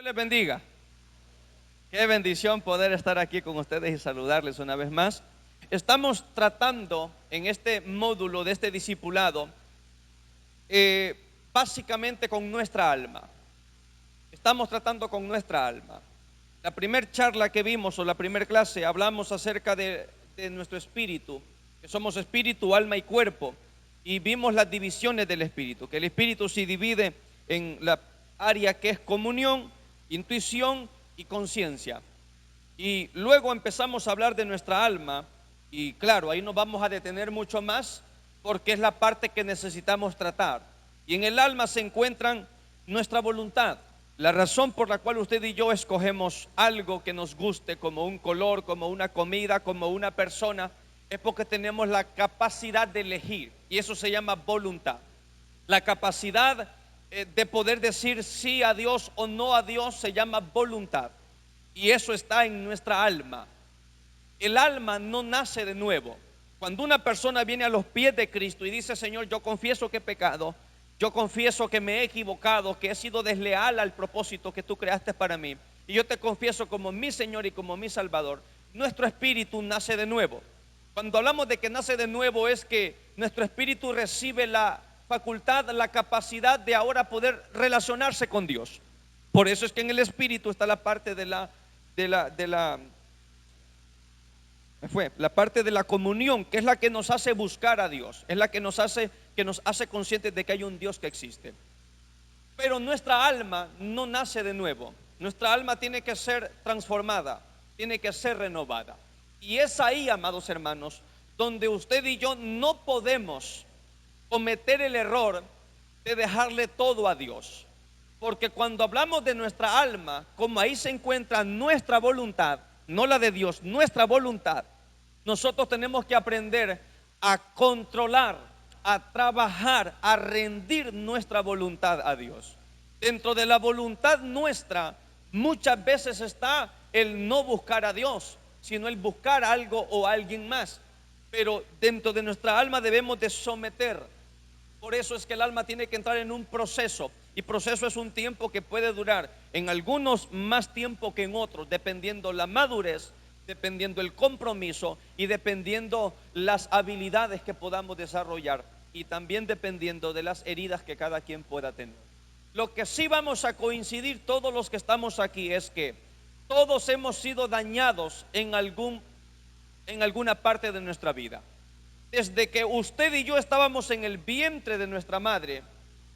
Dios les bendiga. Qué bendición poder estar aquí con ustedes y saludarles una vez más. Estamos tratando en este módulo de este discipulado básicamente con nuestra alma. Estamos tratando con nuestra alma. La primera charla que vimos o la primera clase hablamos acerca de nuestro espíritu, que somos espíritu, alma y cuerpo, y vimos las divisiones del espíritu, que el espíritu se divide en la área que es comunión, intuición y conciencia. Y luego empezamos a hablar de nuestra alma y claro, ahí nos vamos a detener mucho más porque es la parte que necesitamos tratar. Y en el alma se encuentran nuestra voluntad. La razón por la cual usted y yo escogemos algo que nos guste, como un color, como una comida, como una persona, es porque tenemos la capacidad de elegir, y eso se llama voluntad. La capacidad de poder decir sí a Dios o no a Dios se llama voluntad, y eso está en nuestra alma. El alma no nace de nuevo. Cuando una persona viene a los pies de Cristo y dice: Señor, yo confieso que he pecado, yo confieso que me he equivocado, que he sido desleal al propósito que tú creaste para mí, y yo te confieso como mi Señor y como mi Salvador, nuestro espíritu nace de nuevo. Cuando hablamos de que nace de nuevo, es que nuestro espíritu recibe la facultad, la capacidad de ahora poder relacionarse con Dios. Por eso es que en el espíritu está la parte de la parte de la comunión, que es la que nos hace buscar a Dios, es la que nos hace conscientes de que hay un Dios que existe. Pero nuestra alma no nace de nuevo. Nuestra alma tiene que ser transformada, tiene que ser renovada. Y es ahí, amados hermanos, donde usted y yo no podemos cometer el error de dejarle todo a Dios. Porque cuando hablamos de nuestra alma, como ahí se encuentra nuestra voluntad, no la de Dios, nuestra voluntad, nosotros tenemos que aprender a controlar, a trabajar, a rendir nuestra voluntad a Dios. Dentro de la voluntad nuestra muchas veces está el no buscar a Dios, sino el buscar algo o alguien más. Pero dentro de nuestra alma debemos de someter. Por eso es que el alma tiene que entrar en un proceso, y proceso es un tiempo que puede durar en algunos más tiempo que en otros, dependiendo la madurez, dependiendo el compromiso y dependiendo las habilidades que podamos desarrollar, y también dependiendo de las heridas que cada quien pueda tener. Lo que sí vamos a coincidir todos los que estamos aquí es que todos hemos sido dañados en alguna parte de nuestra vida. Desde que usted y yo estábamos en el vientre de nuestra madre,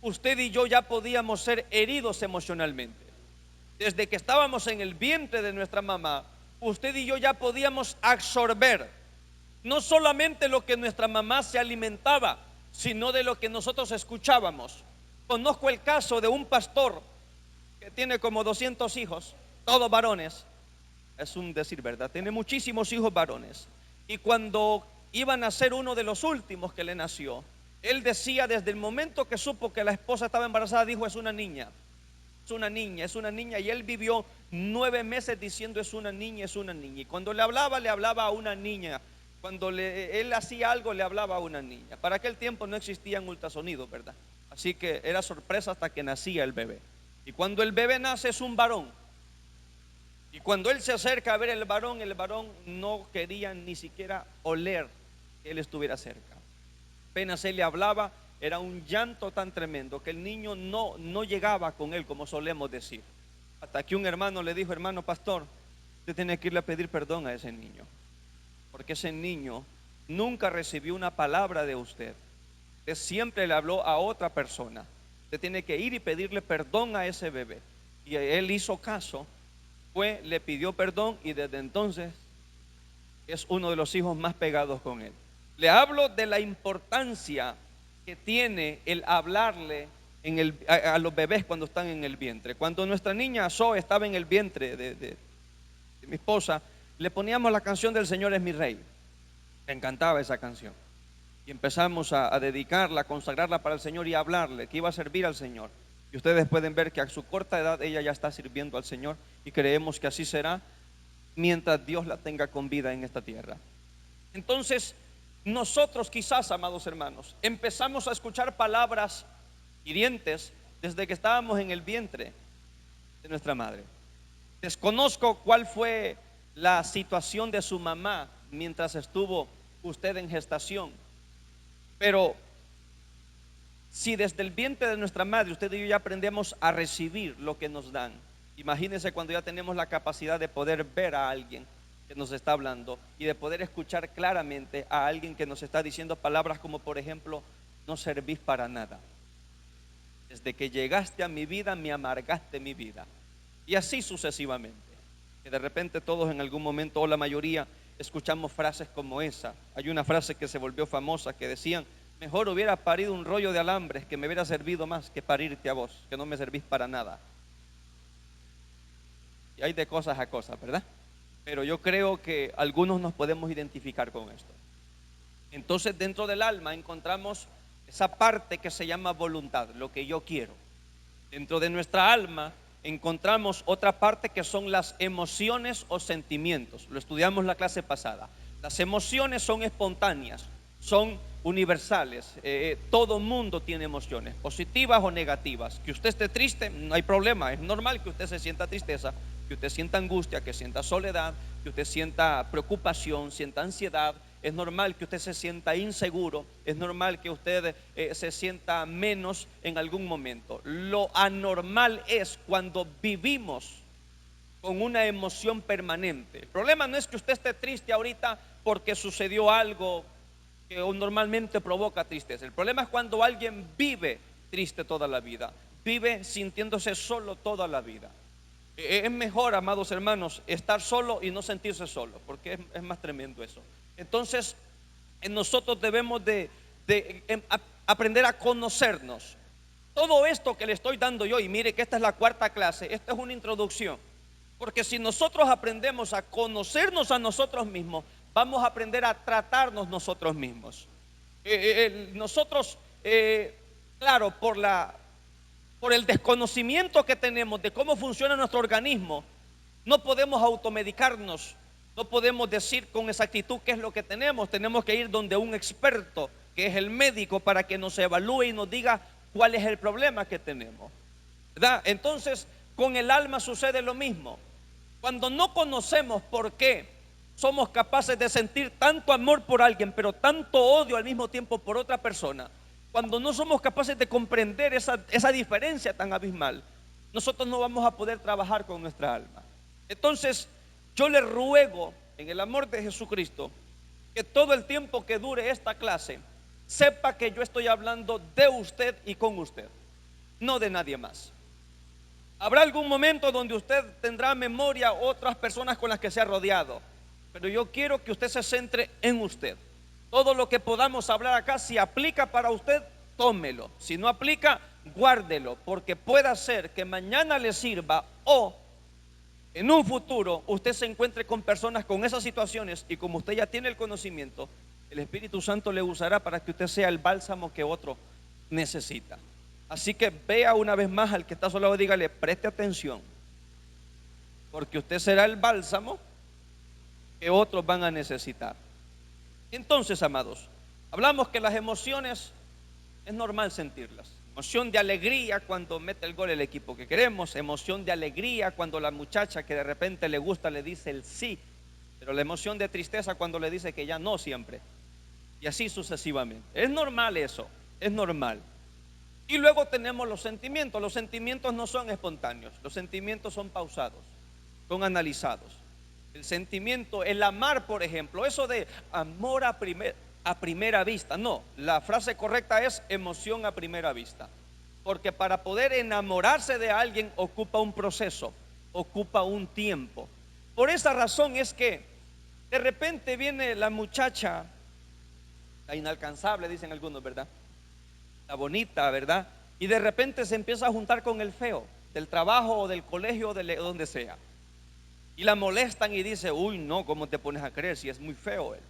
usted y yo ya podíamos ser heridos emocionalmente. Desde que estábamos en el vientre de nuestra mamá, usted y yo ya podíamos absorber no solamente lo que nuestra mamá se alimentaba, sino de lo que nosotros escuchábamos. Conozco el caso de un pastor que tiene como 200 hijos, todos varones. Es un decir, ¿verdad? Tiene muchísimos hijos varones. Y cuando iba a nacer uno de los últimos que le nació, él decía, desde el momento que supo que la esposa estaba embarazada, dijo: es una niña, es una niña, es una niña. Y él vivió 9 meses diciendo: es una niña, es una niña. Y cuando le hablaba a una niña. Cuando él hacía algo, le hablaba a una niña. Para aquel tiempo no existían ultrasonidos, ¿verdad? Así que era sorpresa hasta que nacía el bebé. Y cuando el bebé nace es un varón. Y cuando él se acerca a ver el varón no quería ni siquiera oler que él estuviera cerca. Apenas él le hablaba, era un llanto tan tremendo que el niño no llegaba con él, como solemos decir. Hasta que un hermano le dijo: hermano pastor, usted tiene que irle a pedir perdón a ese niño, porque ese niño nunca recibió una palabra de usted. Usted siempre le habló a otra persona. Usted tiene que ir y pedirle perdón a ese bebé. Y él hizo caso, le pidió perdón, y desde entonces es uno de los hijos más pegados con él. Le hablo de la importancia que tiene el hablarle a los bebés cuando están en el vientre. Cuando nuestra niña Zoe estaba en el vientre de mi esposa, le poníamos la canción del Señor es mi Rey. Me encantaba esa canción. Y empezamos a dedicarla, a consagrarla para el Señor y a hablarle que iba a servir al Señor. Y ustedes pueden ver que a su corta edad ella ya está sirviendo al Señor, y creemos que así será mientras Dios la tenga con vida en esta tierra. Entonces, nosotros quizás, amados hermanos, empezamos a escuchar palabras hirientes desde que estábamos en el vientre. de nuestra madre. Desconozco cuál fue la situación de su mamá mientras estuvo usted en gestación, pero si desde el vientre de nuestra madre usted y yo ya aprendemos a recibir lo que nos dan, imagínense cuando ya tenemos la capacidad de poder ver a alguien que nos está hablando y de poder escuchar claramente a alguien que nos está diciendo palabras como, por ejemplo, no servís para nada. Desde que llegaste a mi vida me amargaste mi vida. Y así sucesivamente. Que de repente todos en algún momento, o la mayoría, escuchamos frases como esa. Hay una frase que se volvió famosa que decían: mejor hubiera parido un rollo de alambres que me hubiera servido más que parirte a vos, que no me servís para nada. Y hay de cosas a cosas, ¿verdad? Pero yo creo que algunos nos podemos identificar con esto. Entonces dentro del alma encontramos esa parte que se llama voluntad, lo que yo quiero. Dentro de nuestra alma encontramos otra parte que son las emociones o sentimientos. Lo estudiamos la clase pasada. Las emociones son espontáneas, son universales. Todo mundo tiene emociones, positivas o negativas. Que usted esté triste, no hay problema. Es normal que usted se sienta tristeza, que usted sienta angustia, que sienta soledad, que usted sienta preocupación, sienta ansiedad. Es normal que usted se sienta inseguro, es normal que usted se sienta menos en algún momento. Lo anormal es cuando vivimos con una emoción permanente. El problema no es que usted esté triste ahorita porque sucedió algo que normalmente provoca tristeza. El problema es cuando alguien vive triste toda la vida, vive sintiéndose solo toda la vida. Es mejor, amados hermanos, estar solo y no sentirse solo, porque es más tremendo eso. Entonces, nosotros debemos de aprender a conocernos. Todo esto que le estoy dando yo, y mire que esta es la cuarta clase, esta es una introducción, porque si nosotros aprendemos a conocernos a nosotros mismos, vamos a aprender a tratarnos nosotros mismos. Nosotros, claro, por el desconocimiento que tenemos de cómo funciona nuestro organismo, no podemos automedicarnos, no podemos decir con exactitud qué es lo que tenemos. Tenemos que ir donde un experto, que es el médico, para que nos evalúe y nos diga cuál es el problema que tenemos, ¿verdad? Entonces, con el alma sucede lo mismo. Cuando no conocemos por qué somos capaces de sentir tanto amor por alguien, pero tanto odio al mismo tiempo por otra persona, cuando no somos capaces de comprender esa diferencia tan abismal, nosotros no vamos a poder trabajar con nuestra alma. Entonces, yo le ruego en el amor de Jesucristo que todo el tiempo que dure esta clase, sepa que yo estoy hablando de usted y con usted, no de nadie más. Habrá algún momento donde usted tendrá memoria otras personas con las que se ha rodeado, pero yo quiero que usted se centre en usted. Todo lo que podamos hablar acá, si aplica para usted, tómelo. Si no aplica, guárdelo, porque puede ser que mañana le sirva o en un futuro usted se encuentre con personas con esas situaciones y como usted ya tiene el conocimiento, el Espíritu Santo le usará para que usted sea el bálsamo que otro necesita. Así que vea una vez más al que está a su lado y dígale: preste atención, porque usted será el bálsamo que otros van a necesitar. Entonces, amados, hablamos que las emociones es normal sentirlas. Emoción de alegría cuando mete el gol el equipo que queremos, emoción de alegría cuando la muchacha que de repente le gusta le dice el sí, pero la emoción de tristeza cuando le dice que ya no siempre, y así sucesivamente. Es normal eso, es normal. Y luego tenemos los sentimientos. Los sentimientos no son espontáneos, los sentimientos son pausados, son analizados. El sentimiento, el amar, por ejemplo, eso de amor a primera vista, no, la frase correcta es emoción a primera vista, porque para poder enamorarse de alguien ocupa un proceso, ocupa un tiempo. Por esa razón es que de repente viene la muchacha, la inalcanzable, dicen algunos, ¿verdad? La bonita, ¿verdad? Y de repente se empieza a juntar con el feo del trabajo o del colegio o de donde sea. Y la molestan y dice: uy, no, ¿cómo te pones a creer si es muy feo él?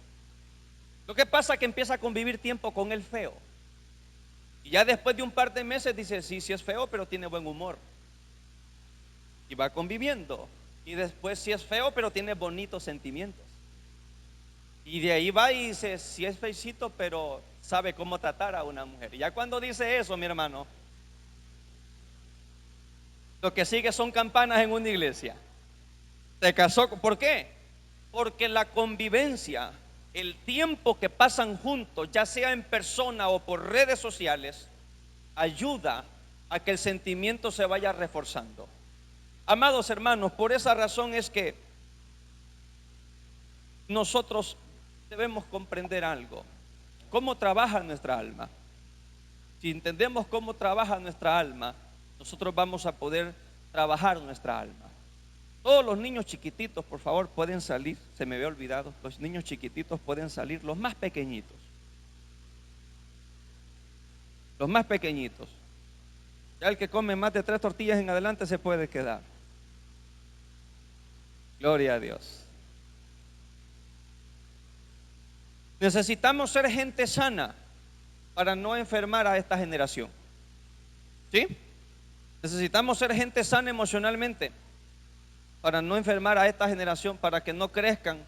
Lo que pasa es que empieza a convivir tiempo con el feo. Y ya después de un par de meses dice: sí, sí es feo, pero tiene buen humor. Y va conviviendo. Y después sí es feo, pero tiene bonitos sentimientos. Y de ahí va y dice: sí es feicito, pero sabe cómo tratar a una mujer. Y ya cuando dice eso, mi hermano, Lo que sigue son campanas en una iglesia. Se casó, ¿por qué? Porque la convivencia, el tiempo que pasan juntos, ya sea en persona o por redes sociales, ayuda a que el sentimiento se vaya reforzando. Amados hermanos, por esa razón es que nosotros debemos comprender algo: cómo trabaja nuestra alma. Si entendemos cómo trabaja nuestra alma, nosotros vamos a poder trabajar nuestra alma. Todos los niños chiquititos, por favor, pueden salir. Se me había olvidado, los niños chiquititos pueden salir, los más pequeñitos. Los más pequeñitos. Ya el que come más de 3 tortillas en adelante se puede quedar. Gloria a Dios. Necesitamos ser gente sana para no enfermar a esta generación. ¿Sí? Necesitamos ser gente sana emocionalmente para no enfermar a esta generación, para que no crezcan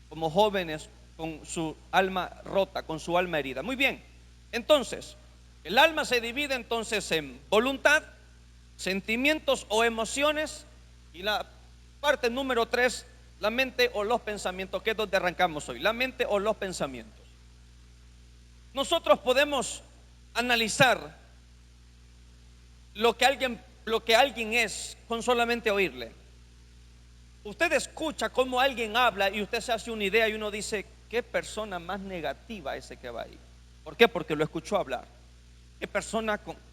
como jóvenes con su alma rota, con su alma herida. Muy bien, entonces, el alma se divide entonces en voluntad, sentimientos o emociones, y la parte número 3, la mente o los pensamientos, que es donde arrancamos hoy, la mente o los pensamientos. Nosotros podemos analizar lo que alguien es con solamente oírle. Usted escucha cómo alguien habla y usted se hace una idea y uno dice: qué persona más negativa ese que va ahí. ¿Por qué? Porque lo escuchó hablar.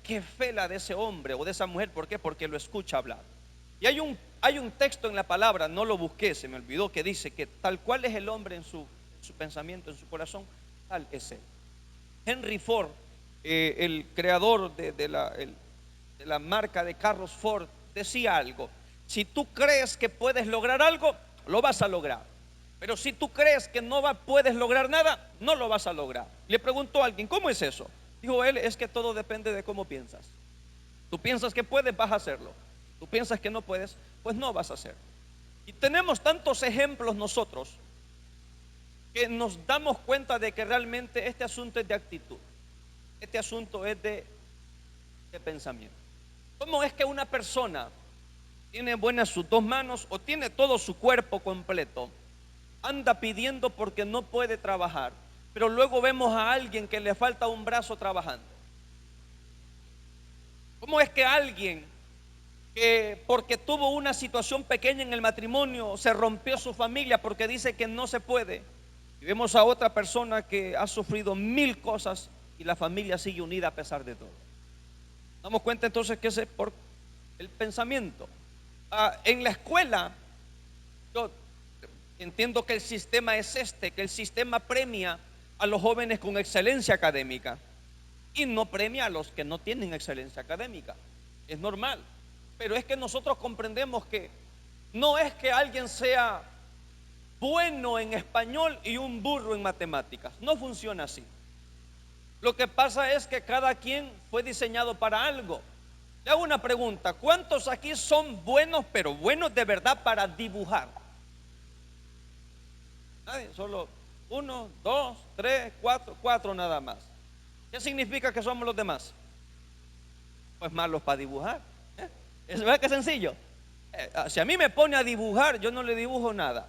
Qué fe la de ese hombre o de esa mujer. ¿Por qué? Porque lo escucha hablar. Y hay un texto en la palabra, no lo busqué, se me olvidó, que dice que tal cual es el hombre en su pensamiento, en su corazón, tal es él. Henry Ford, el creador de la marca de carros Ford, decía algo: si tú crees que puedes lograr algo, lo vas a lograr. Pero si tú crees que no puedes lograr nada, no lo vas a lograr. Le preguntó a alguien: ¿cómo es eso? Dijo él: es que todo depende de cómo piensas. Tú piensas que puedes, vas a hacerlo. Tú piensas que no puedes, pues no vas a hacerlo. Y tenemos tantos ejemplos nosotros que nos damos cuenta de que realmente este asunto es de actitud. Este asunto es de pensamiento. ¿Cómo es que una persona tiene buenas sus 2 manos o tiene todo su cuerpo completo, anda pidiendo porque no puede trabajar, pero luego vemos a alguien que le falta un brazo trabajando? ¿Cómo es que alguien que porque tuvo una situación pequeña en el matrimonio se rompió su familia porque dice que no se puede, y vemos a otra persona que ha sufrido 1000 cosas y la familia sigue unida a pesar de todo? Damos cuenta entonces que ese es por el pensamiento. En la escuela, yo entiendo que el sistema es que el sistema premia a los jóvenes con excelencia académica y no premia a los que no tienen excelencia académica. Es normal, pero es que nosotros comprendemos que no es que alguien sea bueno en español y un burro en matemáticas. No funciona así. Lo que pasa es que cada quien fue diseñado para algo. Le hago una pregunta: ¿cuántos aquí son buenos, pero buenos de verdad para dibujar? Nadie, solo 1, 2, 3, 4 nada más. ¿Qué significa que somos los demás? Pues malos para dibujar. ¿Es verdad que es sencillo? Si a mí me pone a dibujar, yo no le dibujo nada.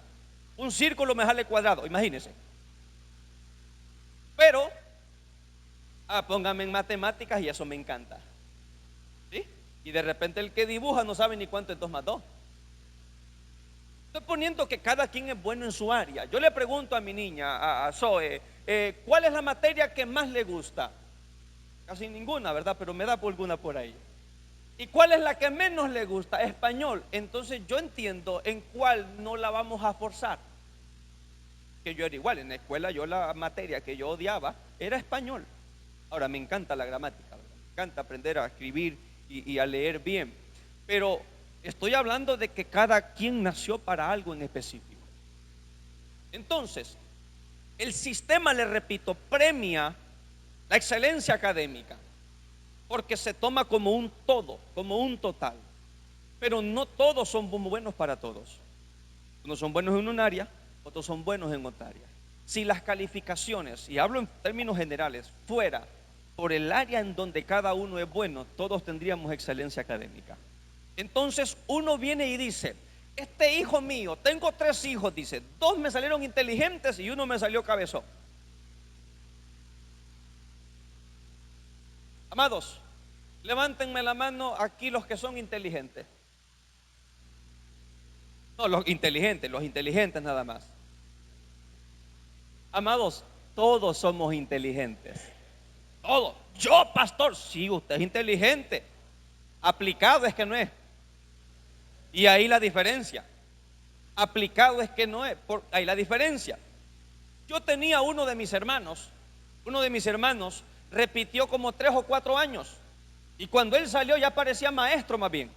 Un círculo me sale cuadrado, imagínense. Pero póngame en matemáticas y eso me encanta. ¿Sí? Y de repente el que dibuja no sabe ni cuánto es 2 más 2. Estoy poniendo que cada quien es bueno en su área. Yo le pregunto a mi niña, a Zoe, ¿cuál es la materia que más le gusta? Casi ninguna, ¿verdad? Pero me da por alguna por ahí. ¿Y cuál es la que menos le gusta? Español. Entonces yo entiendo en cuál no la vamos a forzar. Que yo era igual, en la escuela la materia que yo odiaba era español. Ahora me encanta la gramática, ¿verdad? Me encanta aprender a escribir y a leer bien. Pero estoy hablando de que cada quien nació para algo en específico. Entonces, el sistema, le repito, premia la excelencia académica porque se toma como un todo, como un total. Pero no todos son buenos para todos. Unos son buenos en un área, otros son buenos en otra área. Si las calificaciones, y hablo en términos generales, fuera por el área en donde cada uno es bueno, todos tendríamos excelencia académica. Entonces uno viene y dice, este hijo mío, tengo 3 hijos, dice, 2 me salieron inteligentes y 1 me salió cabezón. Amados, levántenme la mano aquí los que son inteligentes. No, los inteligentes nada más. Amados, todos somos inteligentes. Todos. Yo, pastor, sí, usted es inteligente. Aplicado es que no es. Y ahí la diferencia. Aplicado es que no es. Ahí la diferencia. Yo tenía uno de mis hermanos repitió como 3 o 4 años. Y cuando él salió ya parecía maestro más bien.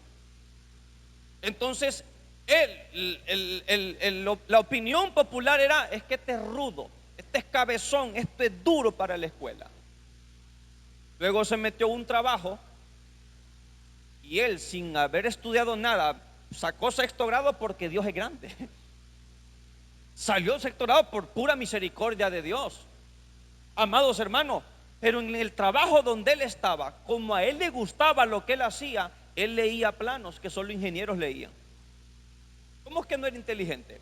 Entonces, la opinión popular era, es que este es rudo, este es cabezón, esto es duro para la escuela. Luego se metió a un trabajo y él, sin haber estudiado nada, sacó 6º grado porque Dios es grande. Salió 6º grado por pura misericordia de Dios. Amados hermanos, pero en el trabajo donde él estaba, como a él le gustaba lo que él hacía, él leía planos que solo ingenieros leían. ¿Cómo es que no era inteligente?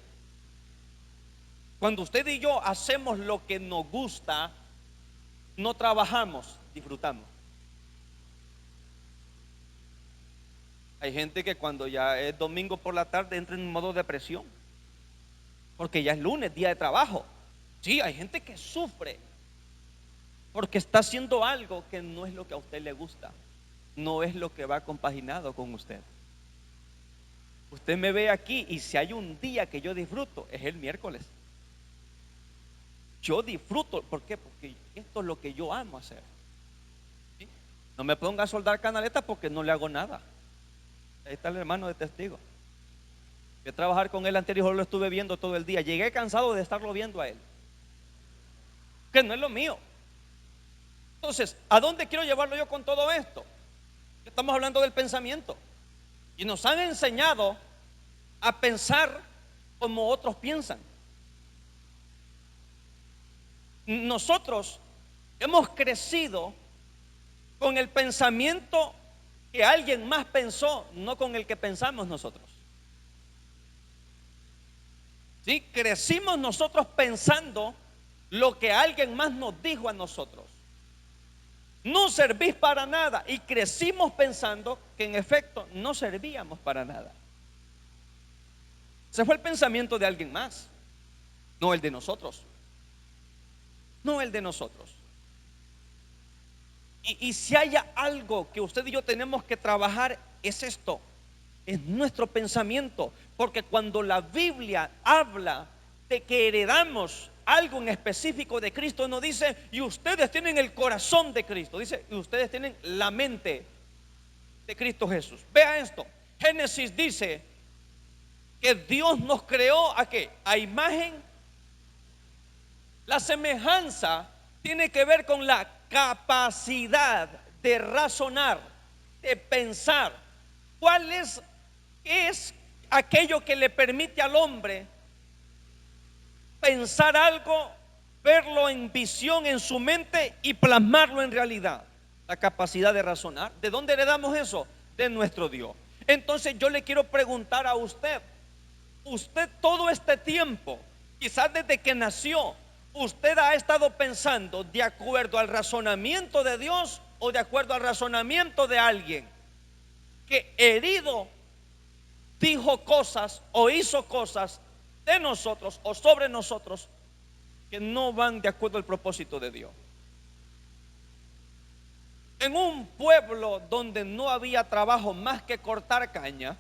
Cuando usted y yo hacemos lo que nos gusta, no trabajamos, disfrutamos. Hay gente que cuando ya es domingo por la tarde entra en modo depresión, porque ya es lunes, día de trabajo. Sí, hay gente que sufre porque está haciendo algo que no es lo que a usted le gusta, no es lo que va compaginado con usted. Usted me ve aquí y si hay un día que yo disfruto, es el miércoles. Yo disfruto, ¿por qué? Porque esto es lo que yo amo hacer. ¿Sí? No me ponga a soldar canaletas porque no le hago nada. Ahí está el hermano de testigo. Voy a trabajar con él anterior, lo estuve viendo todo el día. Llegué cansado de estarlo viendo a él, que no es lo mío. Entonces, ¿a dónde quiero llevarlo yo con todo esto? Estamos hablando del pensamiento. Y nos han enseñado a pensar como otros piensan. Nosotros hemos crecido con el pensamiento que alguien más pensó, no con el que pensamos nosotros. ¿Sí? Crecimos nosotros pensando lo que alguien más nos dijo a nosotros. No servís para nada. Y crecimos pensando que en efecto no servíamos para nada. Ese fue el pensamiento de alguien más, no el de nosotros. No el de nosotros. Y si hay algo que usted y yo tenemos que trabajar, es esto, es nuestro pensamiento. Porque cuando la Biblia habla de que heredamos algo en específico de Cristo, no dice, y ustedes tienen el corazón de Cristo, dice, y ustedes tienen la mente de Cristo Jesús. Vea esto, Génesis dice que Dios nos creó ¿a qué? A imagen. La semejanza tiene que ver con la capacidad de razonar, de pensar. ¿Cuál es aquello que le permite al hombre pensar algo, verlo en visión en su mente y plasmarlo en realidad? La capacidad de razonar. ¿De dónde heredamos eso? De nuestro Dios. Entonces yo le quiero preguntar a usted todo este tiempo, quizás desde que nació, ¿usted ha estado pensando de acuerdo al razonamiento de Dios o de acuerdo al razonamiento de alguien que herido dijo cosas o hizo cosas de nosotros o sobre nosotros que no van de acuerdo al propósito de Dios? En un pueblo donde no había trabajo más que cortar caña,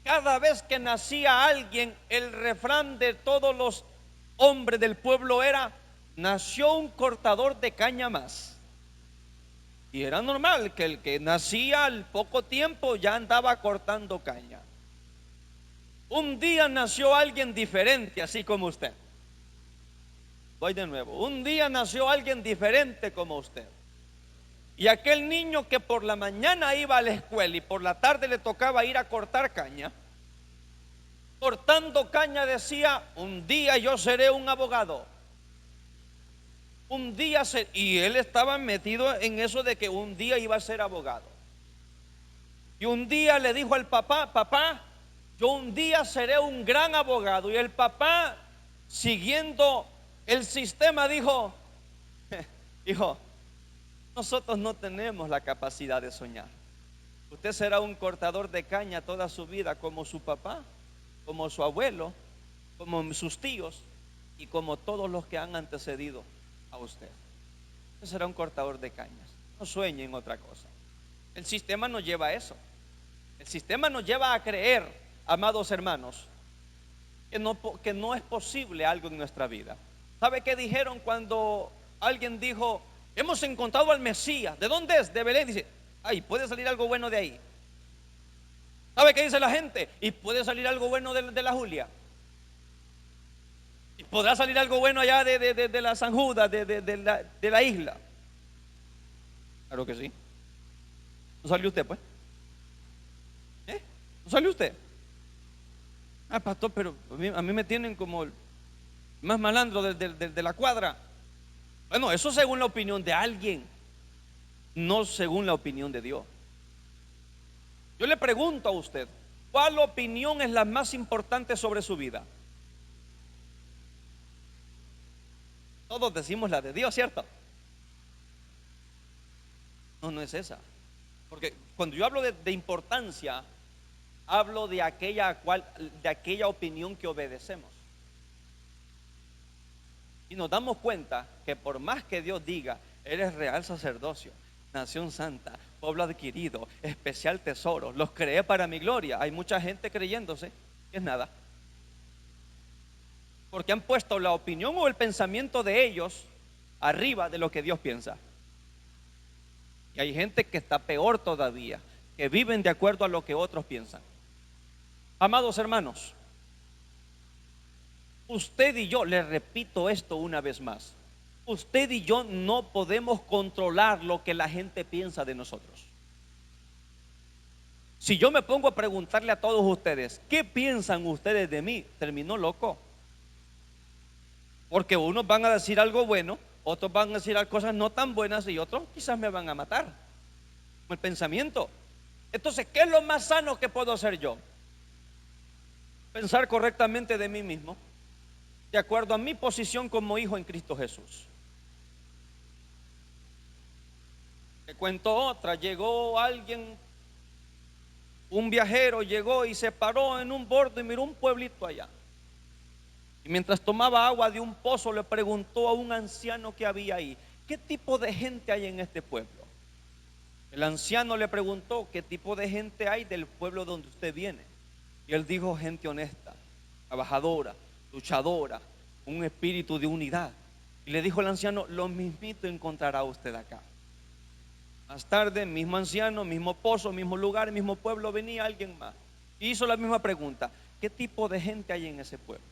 cada vez que nacía alguien, el refrán de todos los hombres del pueblo era: nació un cortador de caña más. Y era normal que el que nacía al poco tiempo ya andaba cortando caña. Un día nació alguien diferente, así como usted. Voy de nuevo. Un día nació alguien diferente como usted. Y aquel niño que por la mañana iba a la escuela y por la tarde le tocaba ir a cortar caña, cortando caña decía: un día yo seré un abogado. Un día y él estaba metido en eso de que un día iba a ser abogado. Y un día le dijo al papá: papá, yo un día seré un gran abogado. Y el papá, siguiendo el sistema, dijo: hijo, nosotros no tenemos la capacidad de soñar. Usted será un cortador de caña toda su vida, como su papá, como su abuelo, como sus tíos y como todos los que han antecedido a usted. Usted será un cortador de cañas. No sueñe en otra cosa. El sistema nos lleva a eso. El sistema nos lleva a creer, amados hermanos, que no es posible algo en nuestra vida. ¿Sabe qué dijeron cuando alguien dijo: hemos encontrado al Mesías? ¿De dónde es? De Belén. Dice: ay, puede salir algo bueno de ahí. ¿Sabe qué dice la gente? Y puede salir algo bueno de la Julia. Y podrá salir algo bueno allá de la San Judas, de la isla. Claro que sí. ¿No salió usted, pues? ¿No salió usted? Ah, pastor, pero a mí me tienen como el más malandro de la cuadra. Bueno, eso según la opinión de alguien, no según la opinión de Dios. Yo le pregunto a usted: ¿cuál opinión es la más importante sobre su vida? Todos decimos la de Dios, ¿cierto? No, no es esa. Porque cuando yo hablo de importancia, hablo de aquella opinión que obedecemos. Y nos damos cuenta que por más que Dios diga: eres real sacerdocio, nación santa, pueblo adquirido, especial tesoro, los creé para mi gloria, hay mucha gente creyéndose que es nada. Porque han puesto la opinión o el pensamiento de ellos arriba de lo que Dios piensa. Y hay gente que está peor todavía, que viven de acuerdo a lo que otros piensan. Amados hermanos, usted y yo, le repito esto una vez más: usted y yo no podemos controlar lo que la gente piensa de nosotros. Si yo me pongo a preguntarle a todos ustedes: ¿qué piensan ustedes de mí?, termino loco. Porque unos van a decir algo bueno, otros van a decir cosas no tan buenas y otros quizás me van a matar. El pensamiento. Entonces, ¿qué es lo más sano que puedo hacer yo? Pensar correctamente de mí mismo, de acuerdo a mi posición como hijo en Cristo Jesús. Te cuento otra: llegó alguien, un viajero llegó y se paró en un bordo y miró un pueblito allá. Y mientras tomaba agua de un pozo, le preguntó a un anciano que había ahí: ¿qué tipo de gente hay en este pueblo? El anciano le preguntó: ¿qué tipo de gente hay del pueblo donde usted viene? Y él dijo: gente honesta, trabajadora, luchadora, un espíritu de unidad. Y le dijo el anciano: lo mismito encontrará usted acá. Más tarde, mismo anciano, mismo pozo, mismo lugar, mismo pueblo, venía alguien más y hizo la misma pregunta: ¿qué tipo de gente hay en ese pueblo?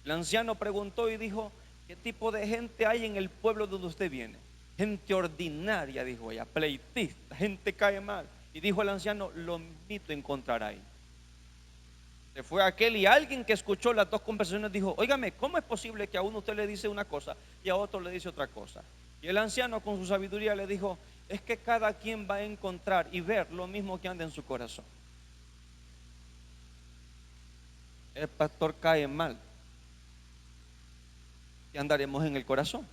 El anciano preguntó y dijo: ¿qué tipo de gente hay en el pueblo donde usted viene? Gente ordinaria, dijo ella, pleitista, gente cae mal. Y dijo el anciano: lo mismito encontrará ahí. Se fue aquel y alguien que escuchó las dos conversaciones dijo: óigame, ¿cómo es posible que a uno usted le dice una cosa y a otro le dice otra cosa? Y el anciano con su sabiduría le dijo: es que cada quien va a encontrar y ver lo mismo que anda en su corazón. El pastor cae mal y andaremos en el corazón.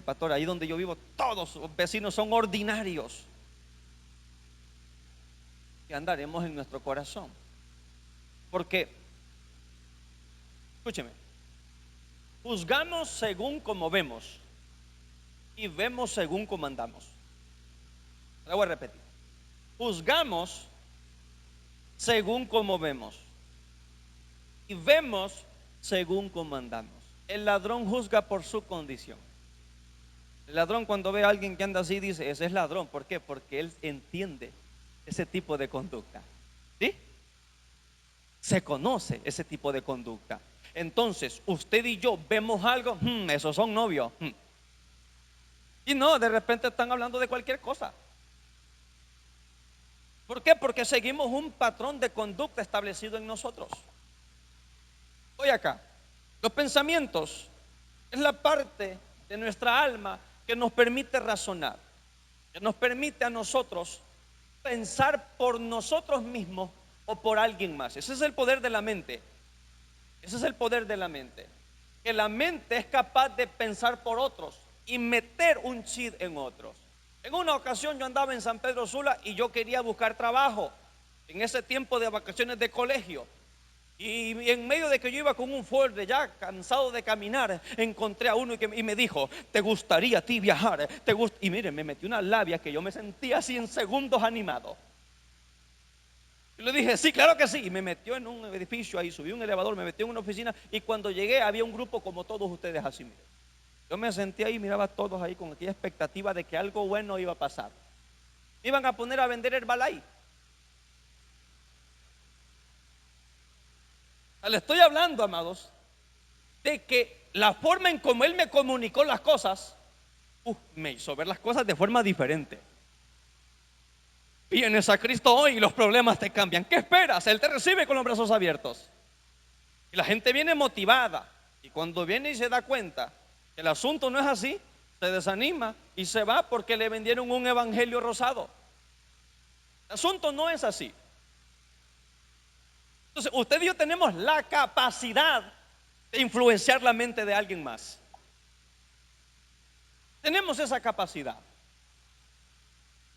Pastor, ahí donde yo vivo todos los vecinos son ordinarios y andaremos en nuestro corazón. Porque, escúcheme, juzgamos según como vemos y vemos según como andamos. Le voy a repetir: juzgamos según como vemos y vemos según como andamos. El ladrón juzga por su condición. El ladrón, cuando ve a alguien que anda así, dice: ese es ladrón. ¿Por qué? Porque él entiende ese tipo de conducta. ¿Sí? Se conoce ese tipo de conducta. Entonces, usted y yo vemos algo: esos son novios. Y no, de repente están hablando de cualquier cosa. ¿Por qué? Porque seguimos un patrón de conducta establecido en nosotros. Voy acá. Los pensamientos es la parte de nuestra alma que nos permite razonar, que nos permite a nosotros pensar por nosotros mismos o por alguien más. Ese es el poder de la mente. Ese es el poder de la mente. Que la mente es capaz de pensar por otros y meter un chip en otros. En una ocasión yo andaba en San Pedro Sula y yo quería buscar trabajo en ese tiempo de vacaciones de colegio. Y en medio de que yo iba con un Ford ya cansado de caminar, encontré a uno y me dijo: ¿te gustaría a ti viajar? Y miren, me metió una labia que yo me sentía así en segundos animado. Y le dije: sí, claro que sí. Y me metió en un edificio ahí, subí un elevador, me metió en una oficina. Y cuando llegué había un grupo como todos ustedes así, miren. Yo me senté ahí, miraba a todos ahí con aquella expectativa de que algo bueno iba a pasar. Me iban a poner a vender Herbalife. Le estoy hablando, amados, de que la forma en como Él me comunicó las cosas, me hizo ver las cosas de forma diferente. Vienes a Cristo hoy y los problemas te cambian. ¿Qué esperas? Él te recibe con los brazos abiertos. Y la gente viene motivada. Y cuando viene y se da cuenta que el asunto no es así, se desanima y se va porque le vendieron un evangelio rosado. El asunto no es así. Entonces, usted y yo tenemos la capacidad de influenciar la mente de alguien más. Tenemos esa capacidad.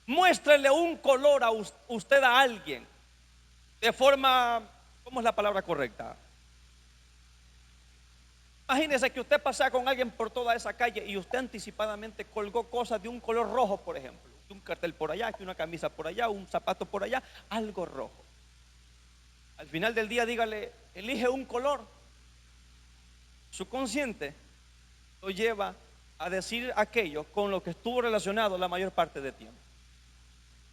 Muéstrele un color a usted a alguien de forma, ¿cómo es la palabra correcta? Imagínese que usted pasea con alguien por toda esa calle y usted anticipadamente colgó cosas de un color rojo, por ejemplo. Un cartel por allá, una camisa por allá, un zapato por allá, algo rojo. Al final del día dígale: elige un color. Su consciente lo lleva a decir aquello con lo que estuvo relacionado la mayor parte del tiempo.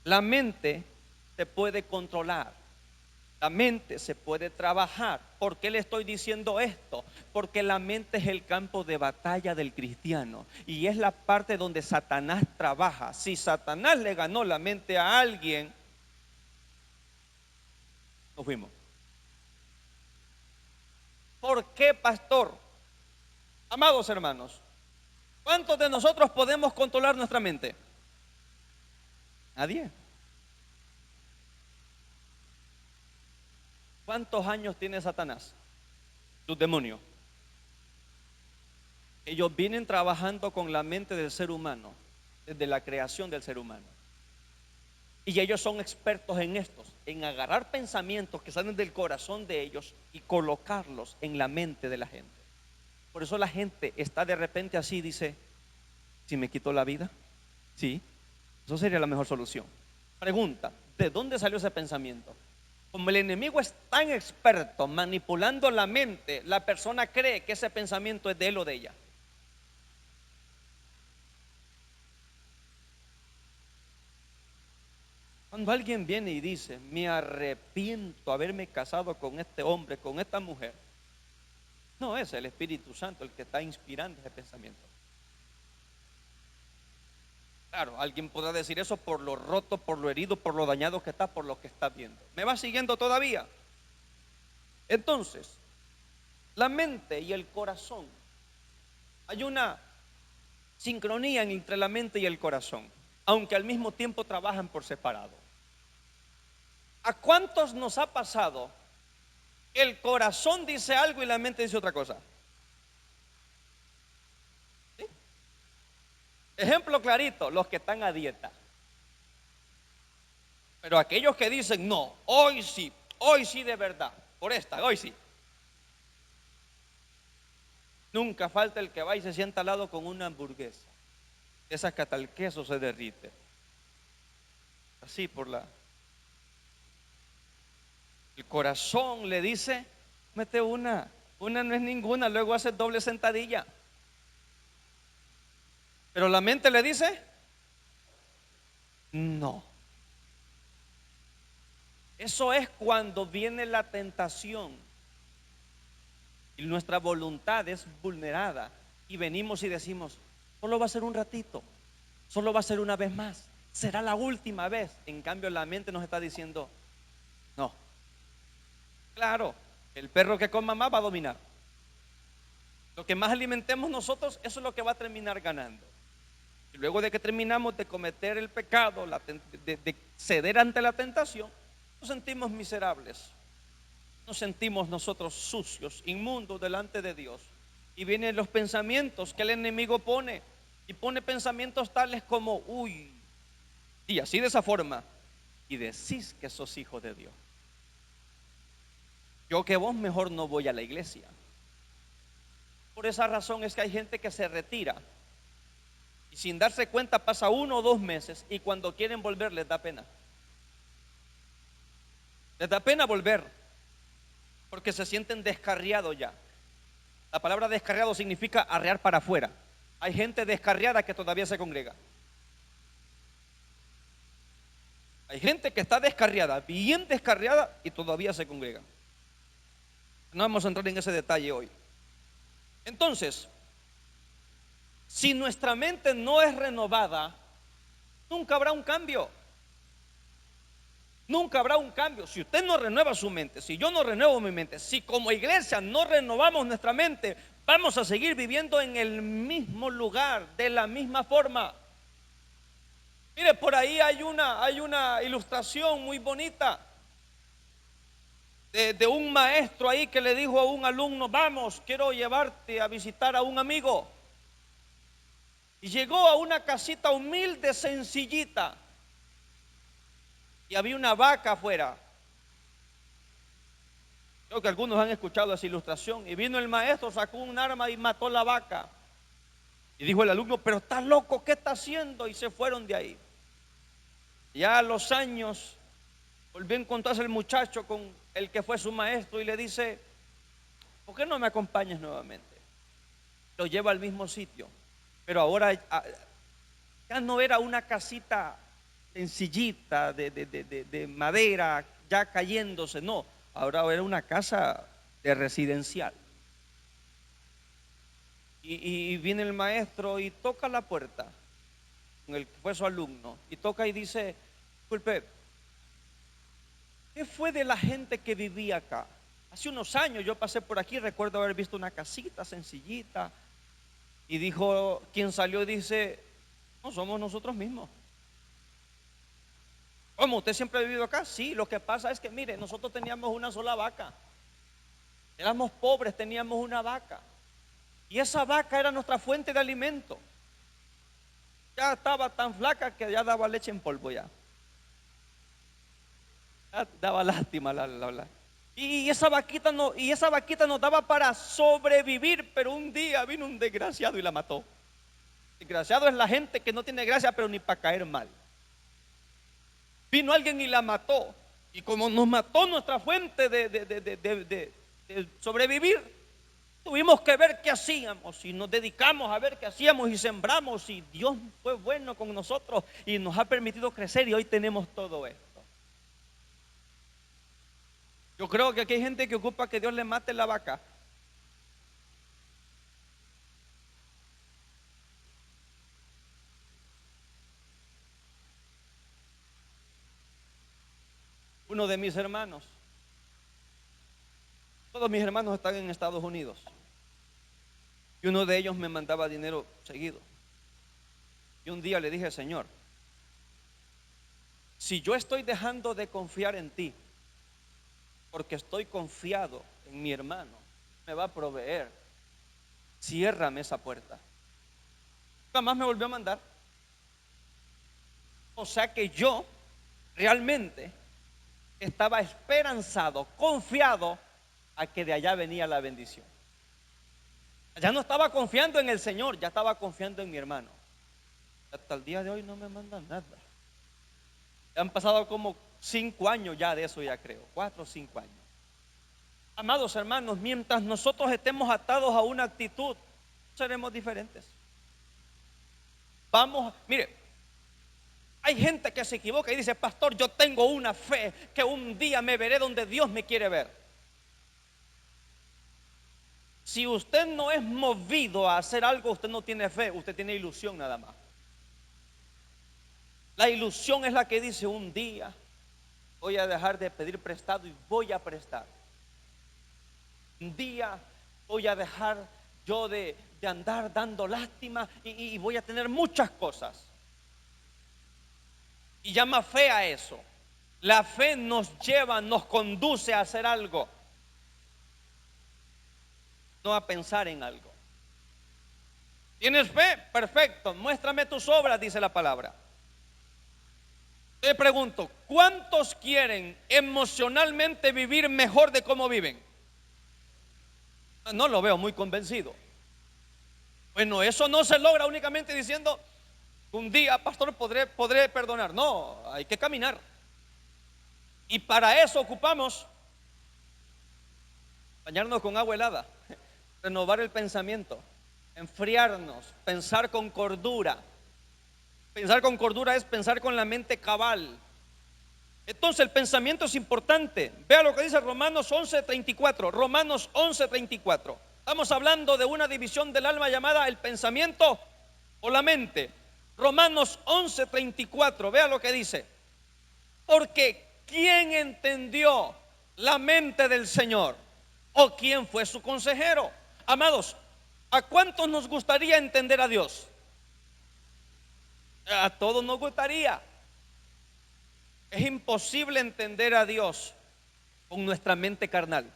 La mente se puede controlar, la mente se puede trabajar. ¿Por qué le estoy diciendo esto? Porque la mente es el campo de batalla del cristiano y es la parte donde Satanás trabaja. Si Satanás le ganó la mente a alguien, nos fuimos. ¿Por qué, pastor? Amados hermanos, ¿cuántos de nosotros podemos controlar nuestra mente? Nadie. ¿Cuántos años tiene Satanás? Sus demonios. Ellos vienen trabajando con la mente del ser humano desde la creación del ser humano. Y ellos son expertos en estos, en agarrar pensamientos que salen del corazón de ellos y colocarlos en la mente de la gente. Por eso la gente está de repente así, dice: ¿si me quito la vida? Sí, eso sería la mejor solución. Pregunta: ¿de dónde salió ese pensamiento? Como el enemigo es tan experto manipulando la mente, la persona cree que ese pensamiento es de él o de ella. Cuando alguien viene y dice: me arrepiento haberme casado con este hombre, con esta mujer, no es el Espíritu Santo el que está inspirando ese pensamiento. Claro, alguien podrá decir eso por lo roto, por lo herido, por lo dañado que está, por lo que está viendo. ¿Me va siguiendo todavía? Entonces, la mente y el corazón, hay una sincronía entre la mente y el corazón, aunque al mismo tiempo trabajan por separado. ¿A cuántos nos ha pasado que el corazón dice algo y la mente dice otra cosa? ¿Sí? Ejemplo clarito: los que están a dieta. Pero aquellos que dicen: no, hoy sí de verdad, por esta, hoy sí. Nunca falta el que va y se sienta al lado con una hamburguesa, esa que hasta el queso se derrite. Así el corazón le dice: mete una no es ninguna, luego hace doble sentadilla. Pero la mente le dice: no. Eso es cuando viene la tentación y nuestra voluntad es vulnerada y venimos y decimos: solo va a ser un ratito, solo va a ser una vez más, será la última vez. En cambio la mente nos está diciendo: no. Claro, el perro que coma más va a dominar. Lo que más alimentemos nosotros, eso es lo que va a terminar ganando. Y luego de que terminamos de cometer el pecado, de ceder ante la tentación, nos sentimos miserables, nos sentimos nosotros sucios, inmundos delante de Dios. Y vienen los pensamientos que el enemigo pone, y pone pensamientos tales como, uy, y así de esa forma, y decís que sos hijo de Dios. Yo que vos mejor no voy a la iglesia. Por esa razón es que hay gente que se retira y sin darse cuenta pasa 1 o 2 meses, y cuando quieren volver les da pena. Les da pena volver porque se sienten descarriados ya. La palabra descarriado significa arrear para afuera. Hay gente descarriada que todavía se congrega. Hay gente que está descarriada, bien descarriada, y todavía se congrega. No vamos a entrar en ese detalle hoy. Entonces, si nuestra mente no es renovada, nunca habrá un cambio. Nunca habrá un cambio. Si usted no renueva su mente, si yo no renuevo mi mente, si como iglesia no renovamos nuestra mente, vamos a seguir viviendo en el mismo lugar, de la misma forma. Mire, por ahí hay una ilustración muy bonita de un maestro ahí que le dijo a un alumno: vamos, quiero llevarte a visitar a un amigo. Y llegó a una casita humilde, sencillita, y había una vaca afuera. Creo que algunos han escuchado esa ilustración. Y vino el maestro, sacó un arma y mató la vaca. Y dijo el alumno: pero está loco, ¿qué está haciendo? Y se fueron de ahí. Ya a los años volvió a encontrarse el muchacho con el que fue su maestro y le dice: ¿por qué no me acompañas nuevamente? Lo lleva al mismo sitio, pero ahora ya no era una casita sencillita de madera ya cayéndose, no, ahora era una casa de residencial. Y viene el maestro y toca la puerta con el que fue su alumno, y toca y dice: disculpe, ¿qué fue de la gente que vivía acá? Hace unos años yo pasé por aquí, recuerdo haber visto una casita sencillita. Y dijo, quien salió, dice: no, somos nosotros mismos. ¿Cómo? ¿Usted siempre ha vivido acá? Sí, lo que pasa es que, mire, nosotros teníamos una sola vaca. Éramos pobres, teníamos una vaca. Y esa vaca era nuestra fuente de alimento. Ya estaba tan flaca que ya daba leche en polvo ya. Ya daba lástima la. Y esa vaquita nos daba para sobrevivir, pero un día vino un desgraciado y la mató. Desgraciado es la gente que no tiene gracia, pero ni para caer mal. Vino alguien y la mató. Y como nos mató nuestra fuente de sobrevivir, tuvimos que ver qué hacíamos. Y nos dedicamos a ver qué hacíamos y sembramos. Y Dios fue bueno con nosotros y nos ha permitido crecer. Y hoy tenemos todo esto. Yo creo que aquí hay gente que ocupa que Dios le mate la vaca. Uno de mis hermanos, todos mis hermanos están en Estados Unidos, y uno de ellos me mandaba dinero seguido. Y un día le dije: Señor, si yo estoy dejando de confiar en ti porque estoy confiado en mi hermano, me va a proveer, ciérrame esa puerta. Nunca más me volvió a mandar. O sea que yo realmente estaba esperanzado, confiado a que de allá venía la bendición. Ya no estaba confiando en el Señor, ya estaba confiando en mi hermano. Hasta el día de hoy no me mandan nada. Han pasado como 5 años ya de eso, ya creo, 4 o 5 años. Amados hermanos, mientras nosotros estemos atados a una actitud, seremos diferentes. Mire, hay gente que se equivoca y dice: pastor, yo tengo una fe que un día me veré donde Dios me quiere ver. Si usted no es movido a hacer algo, usted no tiene fe, usted tiene ilusión nada más. La ilusión es la que dice: un día voy a dejar de pedir prestado y voy a prestar. Un día voy a dejar yo de andar dando lástima y voy a tener muchas cosas. Y llama fe a eso. La fe nos lleva, nos conduce a hacer algo, no a pensar en algo. ¿Tienes fe? Perfecto, muéstrame tus obras, dice la palabra. Te pregunto, ¿cuántos quieren emocionalmente vivir mejor de cómo viven? No lo veo muy convencido. Bueno, eso no se logra únicamente diciendo, un día, pastor, podré perdonar. No, hay que caminar. Y para eso ocupamos bañarnos con agua helada, renovar el pensamiento, enfriarnos, pensar con cordura. Pensar con cordura es pensar con la mente cabal. Entonces el pensamiento es importante. Vea lo que dice Romanos 11:34. Romanos 11:34. Estamos hablando de una división del alma llamada el pensamiento o la mente. Romanos 11:34. Vea lo que dice. Porque ¿quién entendió la mente del Señor? ¿O quién fue su consejero? Amados, ¿a cuántos nos gustaría entender a Dios? A todos nos gustaría. Es imposible entender a Dios con nuestra mente carnal.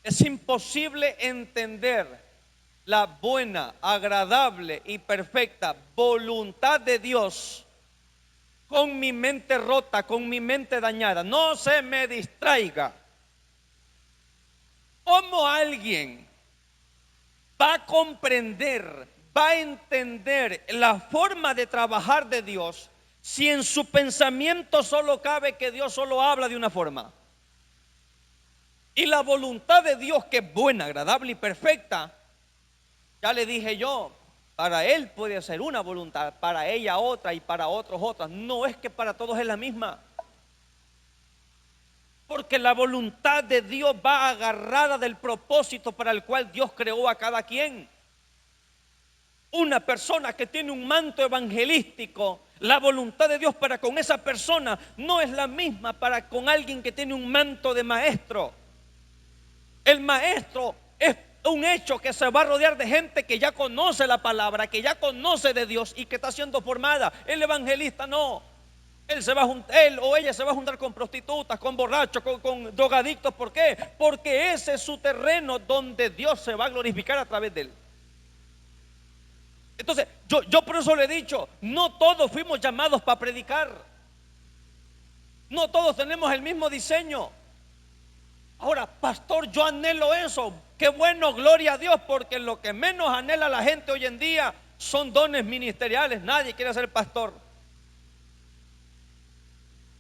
Es imposible entender la buena, agradable y perfecta voluntad de Dios con mi mente rota, con mi mente dañada. No se me distraiga. ¿Cómo alguien va a comprender, va a entender la forma de trabajar de Dios si en su pensamiento solo cabe que Dios solo habla de una forma? Y la voluntad de Dios, que es buena, agradable y perfecta, ya le dije yo, para Él puede ser una voluntad, para ella otra y para otros otras. No es que para todos es la misma. Porque la voluntad de Dios va agarrada del propósito para el cual Dios creó a cada quien. Una persona que tiene un manto evangelístico, la voluntad de Dios para con esa persona no es la misma para con alguien que tiene un manto de maestro. El maestro es un hecho que se va a rodear de gente que ya conoce la palabra, que ya conoce de Dios y que está siendo formada. El evangelista no. Él o ella se va a juntar con prostitutas, con borrachos, con drogadictos. ¿Por qué? Porque ese es su terreno donde Dios se va a glorificar a través de él. Entonces, yo por eso le he dicho, no todos fuimos llamados para predicar. No todos tenemos el mismo diseño. Ahora, pastor, yo anhelo eso. Qué bueno, gloria a Dios, porque lo que menos anhela la gente hoy en día son dones ministeriales. Nadie quiere ser pastor,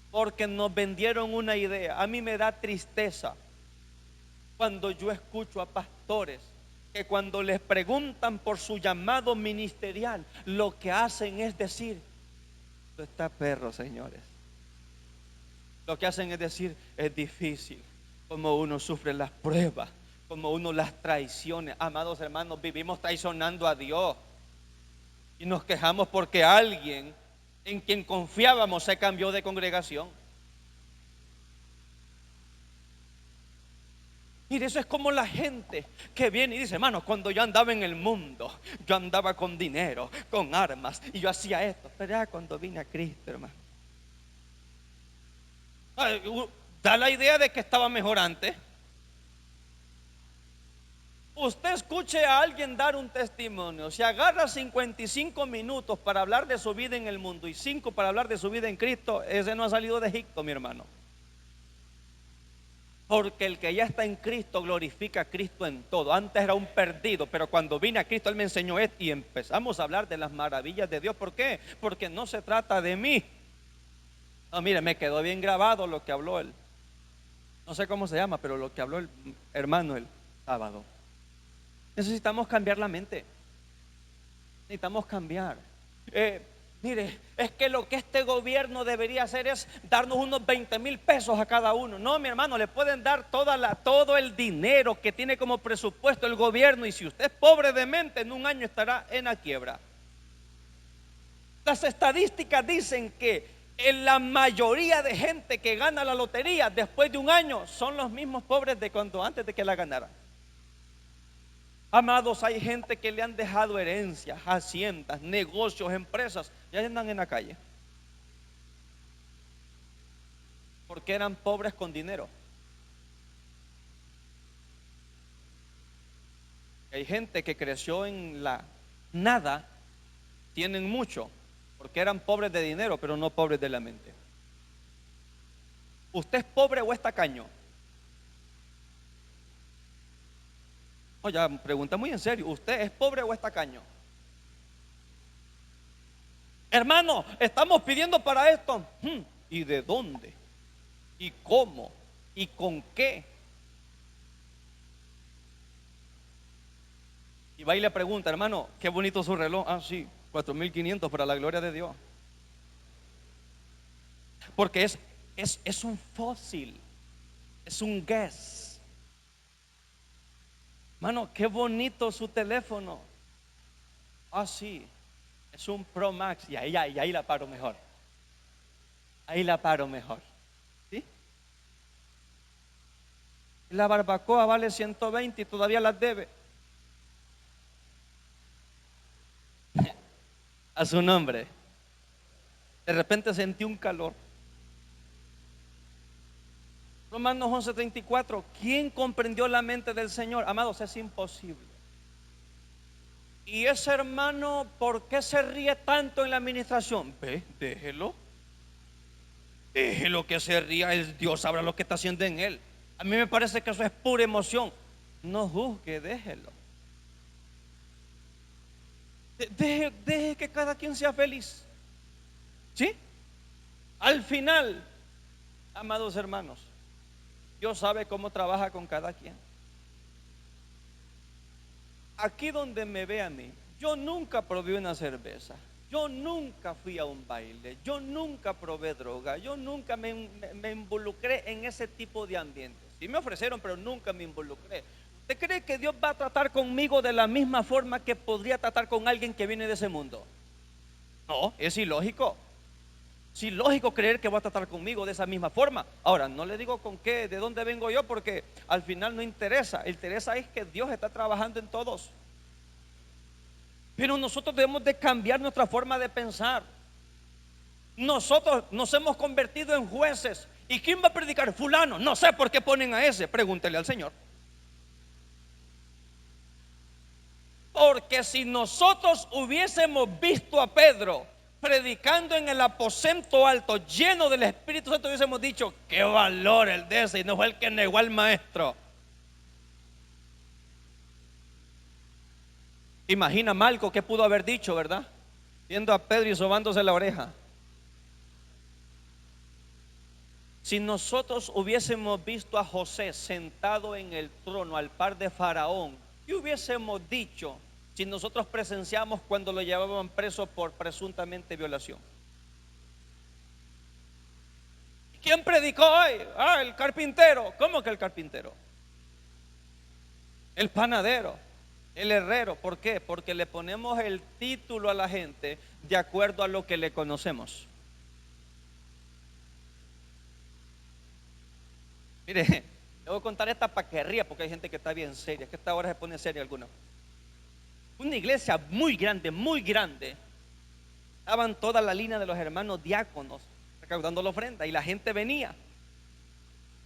porque nos vendieron una idea. A mí me da tristeza cuando yo escucho a pastores que cuando les preguntan por su llamado ministerial, lo que hacen es decir, esto está perro, señores. Lo que hacen es decir, es difícil, como uno sufre las pruebas, como uno las traiciones. Amados hermanos, vivimos traicionando a Dios y nos quejamos porque alguien en quien confiábamos se cambió de congregación. Mire, eso es como la gente que viene y dice, hermano, cuando yo andaba en el mundo, yo andaba con dinero, con armas, y yo hacía esto. Pero ya cuando vine a Cristo, hermano, da la idea de que estaba mejor antes. Usted escuche a alguien dar un testimonio, si agarra 55 minutos para hablar de su vida en el mundo y 5 para hablar de su vida en Cristo, ese no ha salido de Egipto, mi hermano. Porque el que ya está en Cristo glorifica a Cristo en todo. Antes era un perdido, pero cuando vine a Cristo Él me enseñó esto y empezamos a hablar de las maravillas de Dios. ¿Por qué? Porque no se trata de mí. No, mire, me quedó bien grabado lo que habló él. No sé cómo se llama, pero lo que habló el hermano el sábado. Necesitamos cambiar la mente. Necesitamos cambiar. Mire, es que lo que este gobierno debería hacer es darnos unos 20,000 pesos a cada uno. No, mi hermano, le pueden dar todo el dinero que tiene como presupuesto el gobierno, y si usted es pobre de mente, en un año estará en la quiebra. Las estadísticas dicen que La mayoría de gente que gana la lotería después de un año son los mismos pobres de cuando antes de que la ganara. Amados, hay gente que le han dejado herencias, haciendas, negocios, empresas, y ahí andan en la calle porque eran pobres con dinero. Hay gente que creció en la nada, tienen mucho porque eran pobres de dinero, pero no pobres de la mente. ¿Usted es pobre o es tacaño? No, ya pregunta muy en serio. ¿Usted es pobre o es tacaño? Hermano, estamos pidiendo para esto. ¿Y de dónde? ¿Y cómo? ¿Y con qué? Y va y le pregunta, hermano, qué bonito su reloj. Ah, sí, 4.500 para la gloria de Dios. Porque es un fósil, es un guess. Hermano, qué bonito su teléfono. Ah, sí, es un Pro Max. Y ahí la paro mejor. Ahí la paro mejor. ¿Sí? La barbacoa vale 120 y todavía las debe. A su nombre. De repente sentí un calor. Romanos 11:34. ¿Quién comprendió la mente del Señor? Amados, es imposible. Y ese hermano, ¿por qué se ríe tanto en la administración? Ve, déjelo. Déjelo que se ría. Dios sabrá lo que está haciendo en él. A mí me parece que eso es pura emoción. No juzgue, déjelo. Deje que cada quien sea feliz. ¿Sí? Al final, amados hermanos, Dios sabe cómo trabaja con cada quien. Aquí donde me ve a mí, yo nunca probé una cerveza, yo nunca fui a un baile, yo nunca probé droga, yo nunca me involucré en ese tipo de ambientes. Sí me ofrecieron, pero nunca me involucré. ¿Usted cree que Dios va a tratar conmigo de la misma forma que podría tratar con alguien que viene de ese mundo? No, es ilógico. Es ilógico creer que va a tratar conmigo de esa misma forma. Ahora, no le digo con qué, de dónde vengo yo, porque al final no interesa. Interesa es que Dios está trabajando en todos. Pero nosotros debemos de cambiar nuestra forma de pensar. Nosotros nos hemos convertido en jueces. ¿Y quién va a predicar? Fulano. No sé por qué ponen a ese. Pregúntele al Señor. Porque si nosotros hubiésemos visto a Pedro predicando en el aposento alto, lleno del Espíritu Santo, hubiésemos dicho: qué valor el de ese, y no fue el que negó al maestro. Imagina Malco qué pudo haber dicho, ¿verdad? Viendo a Pedro y sobándose la oreja. Si nosotros hubiésemos visto a José sentado en el trono al par de Faraón, ¿qué hubiésemos dicho si nosotros presenciamos cuando lo llevaban preso por presuntamente violación? ¿Quién predicó hoy? Ah, el carpintero. ¿Cómo que el carpintero? El panadero, el herrero. ¿Por qué? Porque le ponemos el título a la gente de acuerdo a lo que le conocemos. Mire, le voy a contar esta para que ría, porque hay gente que está bien seria, es que esta hora se pone seria alguna. Una iglesia muy grande, muy grande. Estaban toda la línea de los hermanos diáconos recaudando la ofrenda y la gente venía.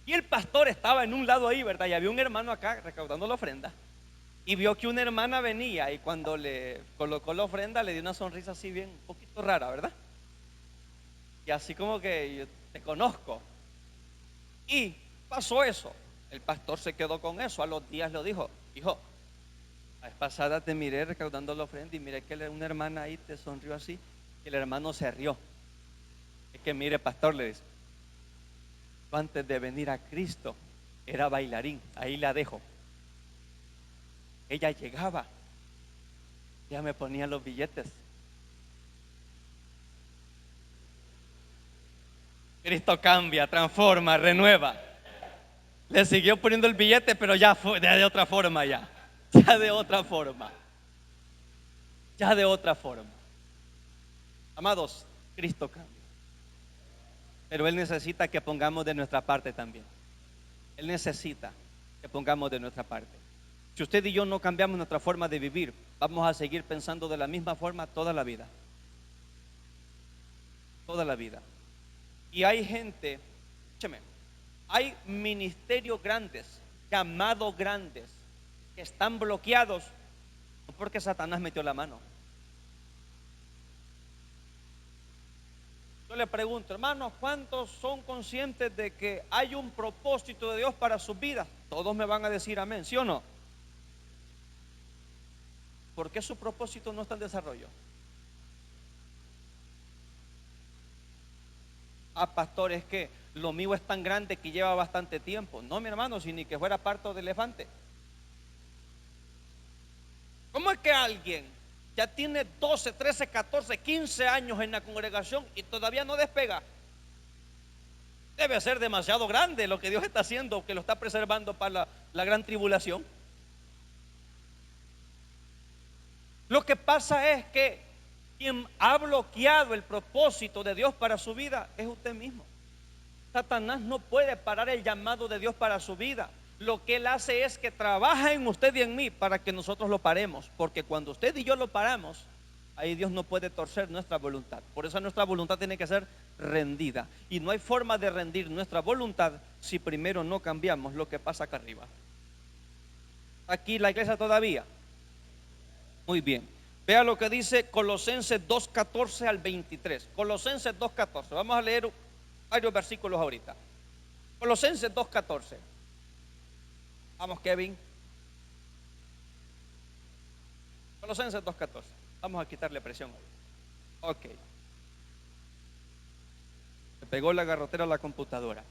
Y el pastor estaba en un lado ahí, ¿verdad? Y había un hermano acá recaudando la ofrenda. Y vio que una hermana venía y cuando le colocó la ofrenda le dio una sonrisa así bien, un poquito rara, ¿verdad? Y así como que yo te conozco. Y pasó eso. El pastor se quedó con eso. A los días lo dijo: hijo, la vez pasada te miré recaudando la ofrenda y miré que una hermana ahí te sonrió así. Y el hermano se rió. Es que mire, pastor, le dice, antes de venir a Cristo era bailarín. Ahí la dejo. Ella llegaba, ella me ponía los billetes. Cristo cambia, transforma, renueva. Le siguió poniendo el billete, pero ya fue de otra forma, ya de otra forma, ya de otra forma. Amados, Cristo cambia. pero Él necesita que pongamos de nuestra parte también. Él necesita que pongamos de nuestra parte. Si usted y yo no cambiamos nuestra forma de vivir, vamos a seguir pensando de la misma forma toda la vida. Toda la vida. Y hay gente, escúcheme, hay ministerios grandes, llamados grandes, que están bloqueados no porque Satanás metió la mano. Yo le pregunto, hermanos, ¿cuántos son conscientes de que hay un propósito de Dios para sus vidas? Todos me van a decir amén, ¿sí o no? ¿Por qué su propósito no está en desarrollo? Pastor, es que lo mío es tan grande que lleva bastante tiempo. No, mi hermano, si ni que fuera parto de elefante. ¿Cómo es que alguien ya tiene 12, 13, 14, 15 años en la congregación y todavía no despega? Debe ser demasiado grande lo que Dios está haciendo, que lo está preservando para la gran tribulación. Lo que pasa es que quien ha bloqueado el propósito de Dios para su vida es usted mismo. Satanás no puede parar el llamado de Dios para su vida. Lo que él hace es que trabaja en usted y en mí para que nosotros lo paremos, porque cuando usted y yo lo paramos, ahí Dios no puede torcer nuestra voluntad. Por eso nuestra voluntad tiene que ser rendida, y no hay forma de rendir nuestra voluntad si primero no cambiamos lo que pasa acá arriba. Aquí la iglesia todavía. Muy bien, vea lo que dice Colosenses 2:14 al 23. Colosenses 2:14, vamos a leer varios versículos ahorita. Colosenses 2:14. Vamos, Kevin. Colosenses 2:14. Vamos a quitarle presión hoy. Ok. Me pegó la garrotera a la computadora.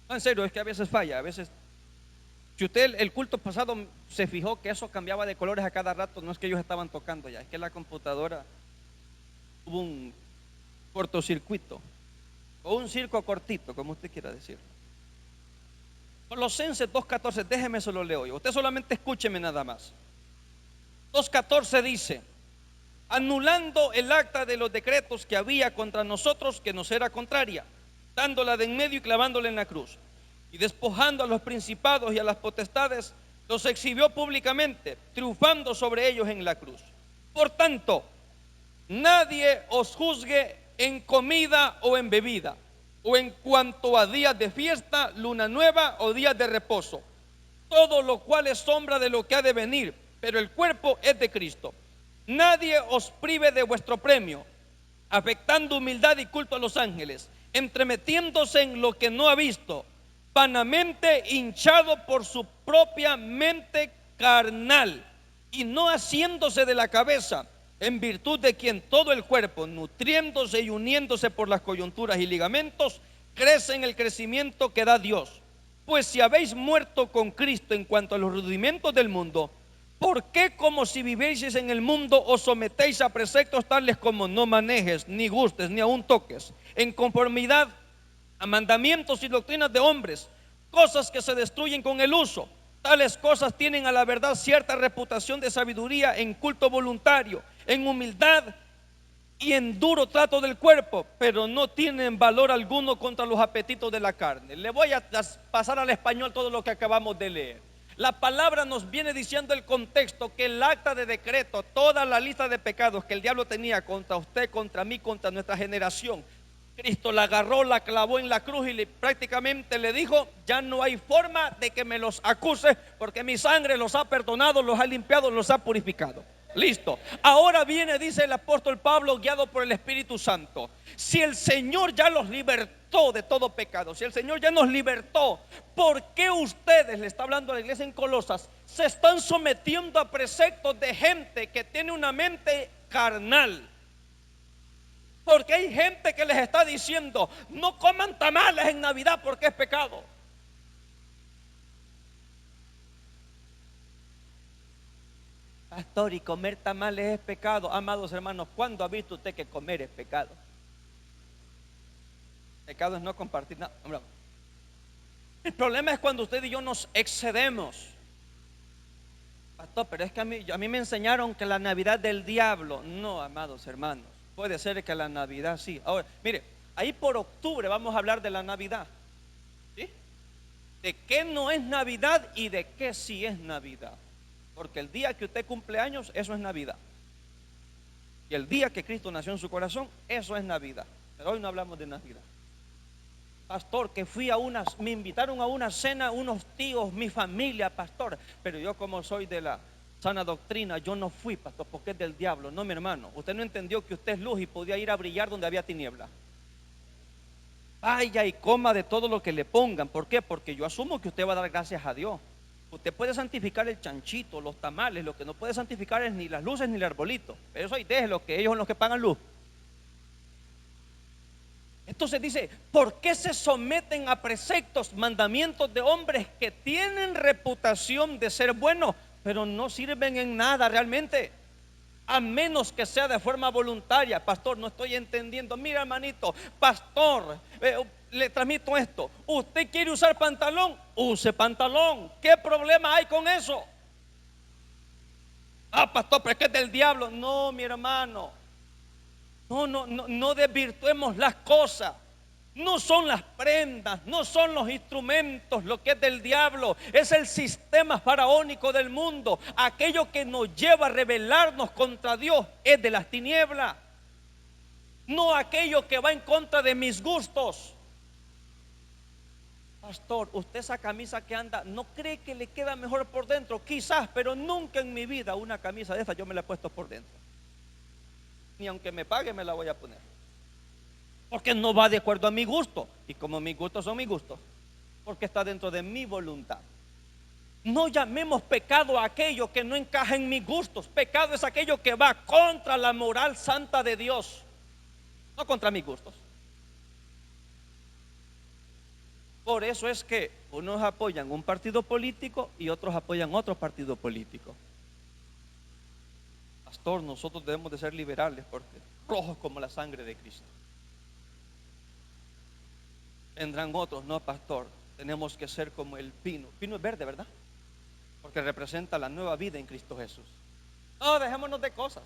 No, en serio, es que a veces falla, a veces. Si usted el culto pasado se fijó que eso cambiaba de colores a cada rato, no es que ellos estaban tocando ya, es que la computadora hubo un cortocircuito, o un circo cortito, como usted quiera decir. Colosenses 2:14, déjeme solo leo yo, usted solamente escúcheme nada más. 2:14 dice: anulando el acta de los decretos que había contra nosotros, que nos era contraria, dándola de en medio y clavándola en la cruz, y despojando a los principados y a las potestades, los exhibió públicamente, triunfando sobre ellos en la cruz. Por tanto, nadie os juzgue en comida o en bebida, o en cuanto a días de fiesta, luna nueva o días de reposo, todo lo cual es sombra de lo que ha de venir, pero el cuerpo es de Cristo. Nadie os prive de vuestro premio, afectando humildad y culto a los ángeles, entremetiéndose en lo que no ha visto, vanamente hinchado por su propia mente carnal, y no haciéndose de la cabeza, en virtud de quien todo el cuerpo, nutriéndose y uniéndose por las coyunturas y ligamentos, crece en el crecimiento que da Dios. Pues si habéis muerto con Cristo en cuanto a los rudimentos del mundo, ¿por qué, como si vivieseis en el mundo, os sometéis a preceptos tales como no manejes, ni gustes, ni aun toques, en conformidad a mandamientos y doctrinas de hombres, cosas que se destruyen con el uso? Tales cosas tienen a la verdad cierta reputación de sabiduría en culto voluntario, en humildad y en duro trato del cuerpo, pero no tienen valor alguno contra los apetitos de la carne. Le voy a pasar al español todo lo que acabamos de leer. La palabra nos viene diciendo el contexto que el acta de decreto, toda la lista de pecados que el diablo tenía contra usted, contra mí, contra nuestra generación, Cristo la agarró, la clavó en la cruz y prácticamente le dijo: ya no hay forma de que me los acuse, porque mi sangre los ha perdonado, los ha limpiado, los ha purificado. Listo. Ahora viene, dice el apóstol Pablo, guiado por el Espíritu Santo: si el Señor ya los libertó de todo pecado, si el Señor ya nos libertó, ¿por qué ustedes, le está hablando a la iglesia en Colosas, se están sometiendo a preceptos de gente que tiene una mente carnal? Porque hay gente que les está diciendo: no coman tamales en Navidad porque es pecado. Pastor, ¿y comer tamales es pecado? Amados hermanos, ¿cuándo ha visto usted que comer es pecado? Pecado es no compartir nada. El problema es cuando usted y yo nos excedemos. Pastor, pero es que a mí me enseñaron que la Navidad del diablo. No, amados hermanos, puede ser que la Navidad sí. Ahora, mire, Ahí por octubre vamos a hablar de la Navidad, ¿sí? De qué no es Navidad y de qué sí es Navidad. Porque el día que usted cumple años, eso es Navidad. Y el día que Cristo nació en su corazón, eso es Navidad. Pero hoy no hablamos de Navidad. Pastor, que me invitaron a una cena unos tíos, mi familia, pastor. Pero yo, como soy de la sana doctrina, yo no fui, pastor, porque es del diablo. No, mi hermano, usted no entendió que usted es luz y podía ir a brillar donde había tiniebla. Vaya y coma de todo lo que le pongan. ¿Por qué? Porque yo asumo que usted va a dar gracias a Dios. Usted puede santificar el chanchito, los tamales. Lo que no puede santificar es ni las luces ni el arbolito. Pero eso ahí déjelo, que ellos son los que pagan luz. Entonces dice, ¿por qué se someten a preceptos, mandamientos de hombres que tienen reputación de ser buenos, pero no sirven en nada realmente? A menos que sea de forma voluntaria. Pastor, no estoy entendiendo. Mira, hermanito, pastor, le transmito esto. ¿Usted quiere usar pantalón? Use pantalón. ¿Qué problema hay con eso? Ah, pastor, pero es que es del diablo. No, mi hermano. No desvirtuemos las cosas. No son las prendas, no son los instrumentos lo que es del diablo, es el sistema faraónico del mundo. Aquello que nos lleva a rebelarnos contra Dios es de las tinieblas, no aquello que va en contra de mis gustos. Pastor, usted esa camisa que anda, ¿no cree que le queda mejor por dentro? Quizás, pero nunca en mi vida una camisa de esta yo me la he puesto por dentro. Ni aunque me pague me la voy a poner. Porque no va de acuerdo a mi gusto. Y como mis gustos son mis gustos, porque está dentro de mi voluntad. No llamemos pecado a aquello que no encaja en mis gustos. Pecado es aquello que va contra la moral santa de Dios, no contra mis gustos. Por eso es que unos apoyan un partido político y otros apoyan otro partido político. Pastor, nosotros debemos de ser liberales porque rojos como la sangre de Cristo. Vendrán otros, no, pastor, tenemos que ser como el pino. Pino es verde, ¿verdad? Porque representa la nueva vida en Cristo Jesús. No, dejémonos de cosas.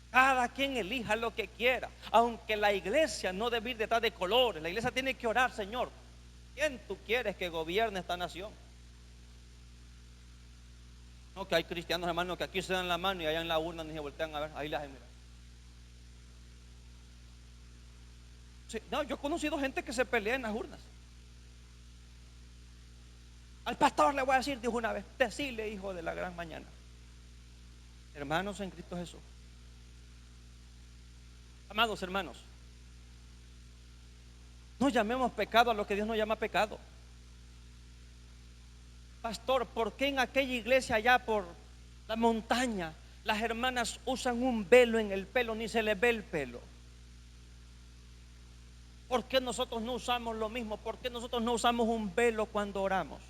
Cada quien elija lo que quiera. Aunque la iglesia no debe ir detrás de colores. La iglesia tiene que orar, Señor, ¿quién tú quieres que gobierne esta nación? No, que hay cristianos, hermanos, que aquí se dan la mano y allá en la urna ni se voltean a ver. Ahí las miran. Sí, no, yo he conocido gente que se pelea en las urnas. Al pastor le voy a decir, dijo una vez, decile, hijo de la gran mañana. Hermanos en Cristo Jesús. Amados hermanos, no llamemos pecado a lo que Dios no llama pecado. Pastor, ¿por qué en aquella iglesia allá por la montaña las hermanas usan un velo en el pelo, ni se les ve el pelo? ¿Por qué nosotros no usamos lo mismo? ¿Por qué nosotros no usamos un velo cuando oramos?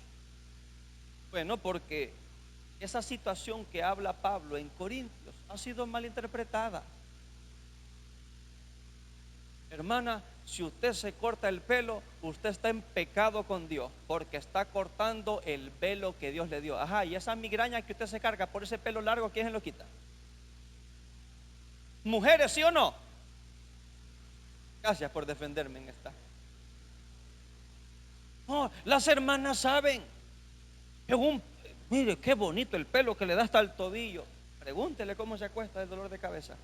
Bueno, porque esa situación que habla Pablo en Corintios ha sido mal interpretada. Hermana, si usted se corta el pelo, usted está en pecado con Dios, porque está cortando el velo que Dios le dio. Ajá, y esa migraña que usted se carga por ese pelo largo, ¿quién se lo quita? Mujeres, ¿sí o no? Gracias por defenderme en esta. No, las hermanas saben que mire qué bonito el pelo que le da hasta el tobillo. Pregúntele cómo se acuesta el dolor de cabeza.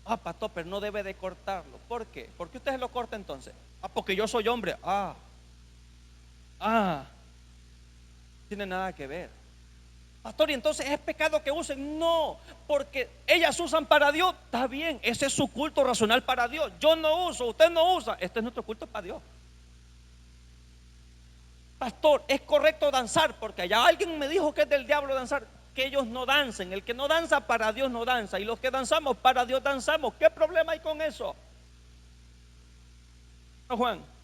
Ah, pastor, pero no debe de cortarlo. ¿Por qué? ¿Por qué usted se lo corta entonces? Ah, porque yo soy hombre. No tiene nada que ver. Pastor, y entonces es pecado que usen. No, porque ellas usan para Dios. Está bien, ese es su culto racional para Dios. Yo no uso, usted no usa. Este es nuestro culto para Dios. Pastor, es correcto danzar, porque allá alguien me dijo que es del diablo danzar. Que ellos no dancen. El que no danza para Dios no danza. Y los que danzamos para Dios danzamos. ¿Qué problema hay con eso? ¿No, Juan?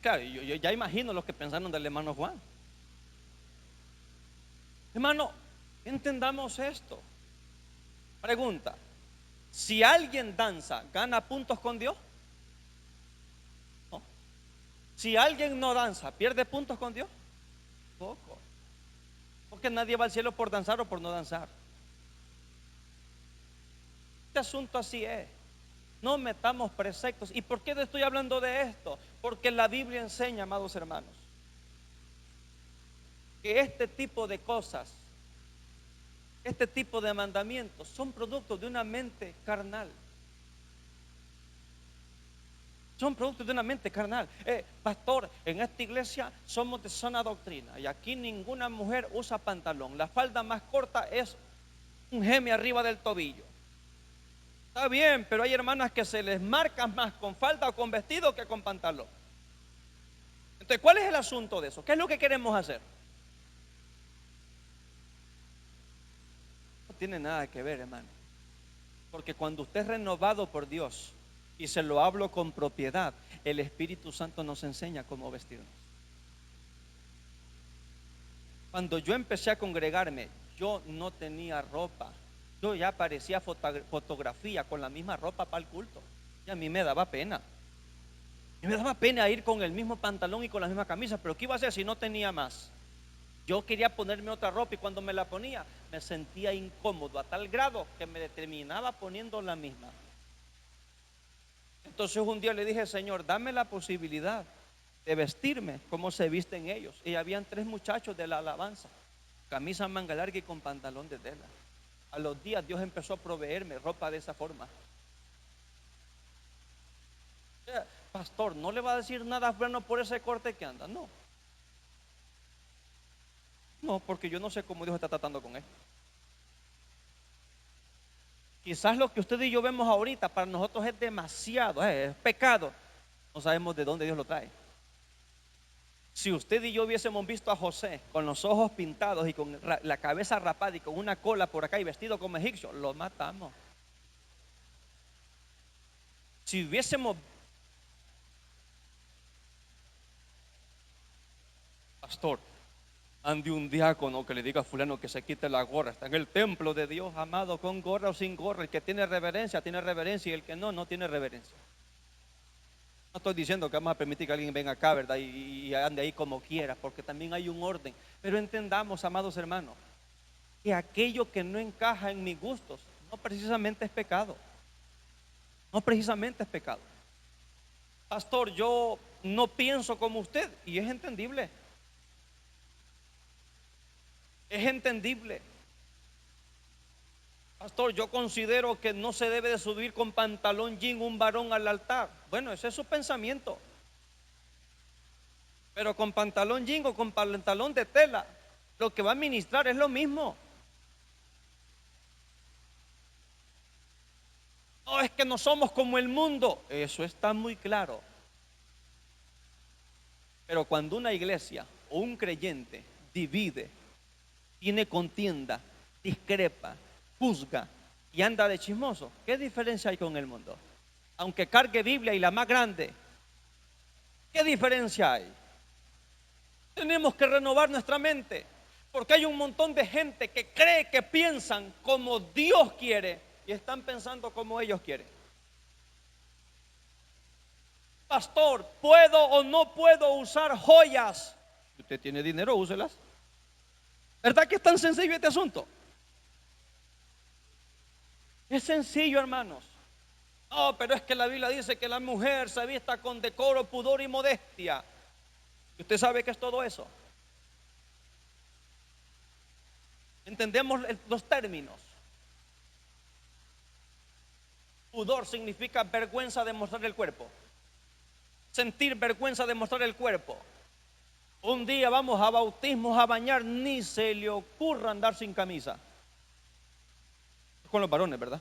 Claro, yo ya imagino lo que pensaron del hermano Juan. Hermano, entendamos esto. Pregunta: si alguien danza, ¿gana puntos con Dios? No. Si alguien no danza, ¿pierde puntos con Dios? Poco. Porque nadie va al cielo por danzar o por no danzar. Este asunto así es. No metamos preceptos. ¿Y por qué estoy hablando de esto? Porque la Biblia enseña, amados hermanos, que este tipo de cosas, este tipo de mandamientos son productos de una mente carnal. Son productos de una mente carnal. Pastor, en esta iglesia somos de sana doctrina y aquí ninguna mujer usa pantalón. La falda más corta es un geme arriba del tobillo. Está bien, pero hay hermanas que se les marca más con falda o con vestido que con pantalón. Entonces, ¿cuál es el asunto de eso? ¿Qué es lo que queremos hacer? No tiene nada que ver, hermano. Porque cuando usted es renovado por Dios, y se lo hablo con propiedad, el Espíritu Santo nos enseña cómo vestirnos. Cuando yo empecé a congregarme, yo no tenía ropa. Yo ya parecía fotografía con la misma ropa para el culto. Y a mí me daba pena. Y me daba pena ir con el mismo pantalón y con la misma camisa. Pero ¿qué iba a hacer si no tenía más? Yo quería ponerme otra ropa y cuando me la ponía me sentía incómodo a tal grado que me determinaba poniendo la misma. Entonces un día le dije: Señor, dame la posibilidad de vestirme como se visten ellos. Y habían 3 muchachos de la alabanza, camisa manga larga y con pantalón de tela. A los días Dios empezó a proveerme ropa de esa forma. Pastor, no le va a decir nada bueno por ese corte que anda. No, no, porque yo no sé cómo Dios está tratando con él. Quizás lo que usted y yo vemos ahorita para nosotros es demasiado, es pecado. No sabemos de dónde Dios lo trae. Si usted y yo hubiésemos visto a José con los ojos pintados y con la cabeza rapada y con una cola por acá y vestido como egipcio, lo matamos. Si hubiésemos, pastor, ande un diácono que le diga a fulano que se quite la gorra, está en el templo de Dios, amado, con gorra o sin gorra. El que tiene reverencia y el que no, no tiene reverencia. No estoy diciendo que vamos a permitir que alguien venga acá, ¿verdad? Y ande ahí como quiera, porque también hay un orden. Pero entendamos, amados hermanos, que aquello que no encaja en mis gustos no precisamente es pecado. No precisamente es pecado. Pastor, yo no pienso como usted, y es entendible. Es entendible. Pastor, yo considero que no se debe de subir con pantalón jean un varón al altar. Bueno, ese es su pensamiento. Pero con pantalón jean o con pantalón de tela, lo que va a ministrar es lo mismo. No, es que no somos como el mundo. Eso está muy claro. Pero cuando una iglesia o un creyente divide, tiene contienda, discrepa, juzga y anda de chismoso, ¿qué diferencia hay con el mundo? Aunque cargue Biblia y la más grande, ¿qué diferencia hay? Tenemos que renovar nuestra mente, porque hay un montón de gente que cree que piensan como Dios quiere y están pensando como ellos quieren. Pastor, ¿puedo o no puedo usar joyas? Si usted tiene dinero, úselas. ¿Verdad que es tan sencillo este asunto? Es sencillo, hermanos. No, pero es que la Biblia dice que la mujer se vista con decoro, pudor y modestia. ¿Usted sabe qué es todo eso? Entendemos los términos. Pudor significa vergüenza de mostrar el cuerpo. Sentir vergüenza de mostrar el cuerpo. Un día vamos a bautismos a bañar, ni se le ocurra andar sin camisa. Es con los varones, ¿verdad?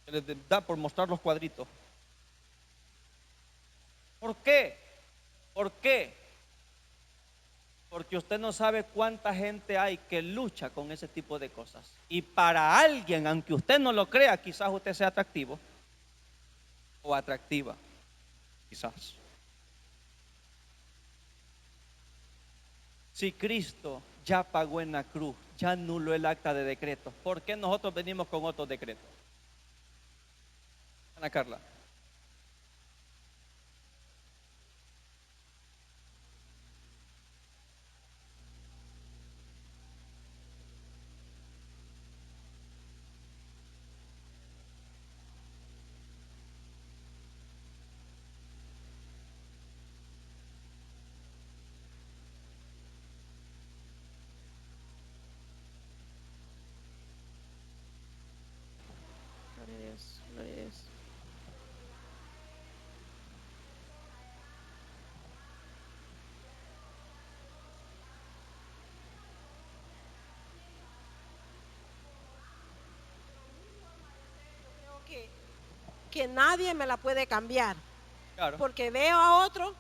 Se les da por mostrar los cuadritos. ¿Por qué? ¿Por qué? Porque usted no sabe cuánta gente hay que lucha con ese tipo de cosas. Y para alguien, aunque usted no lo crea, quizás usted sea atractivo o atractiva, quizás. Si Cristo ya pagó en la cruz, ya anuló el acta de decreto, ¿por qué nosotros venimos con otro decreto? Ana Carla. Gloria a Dios, gloria a Dios. Creo que nadie me la puede cambiar, Claro, porque veo a otro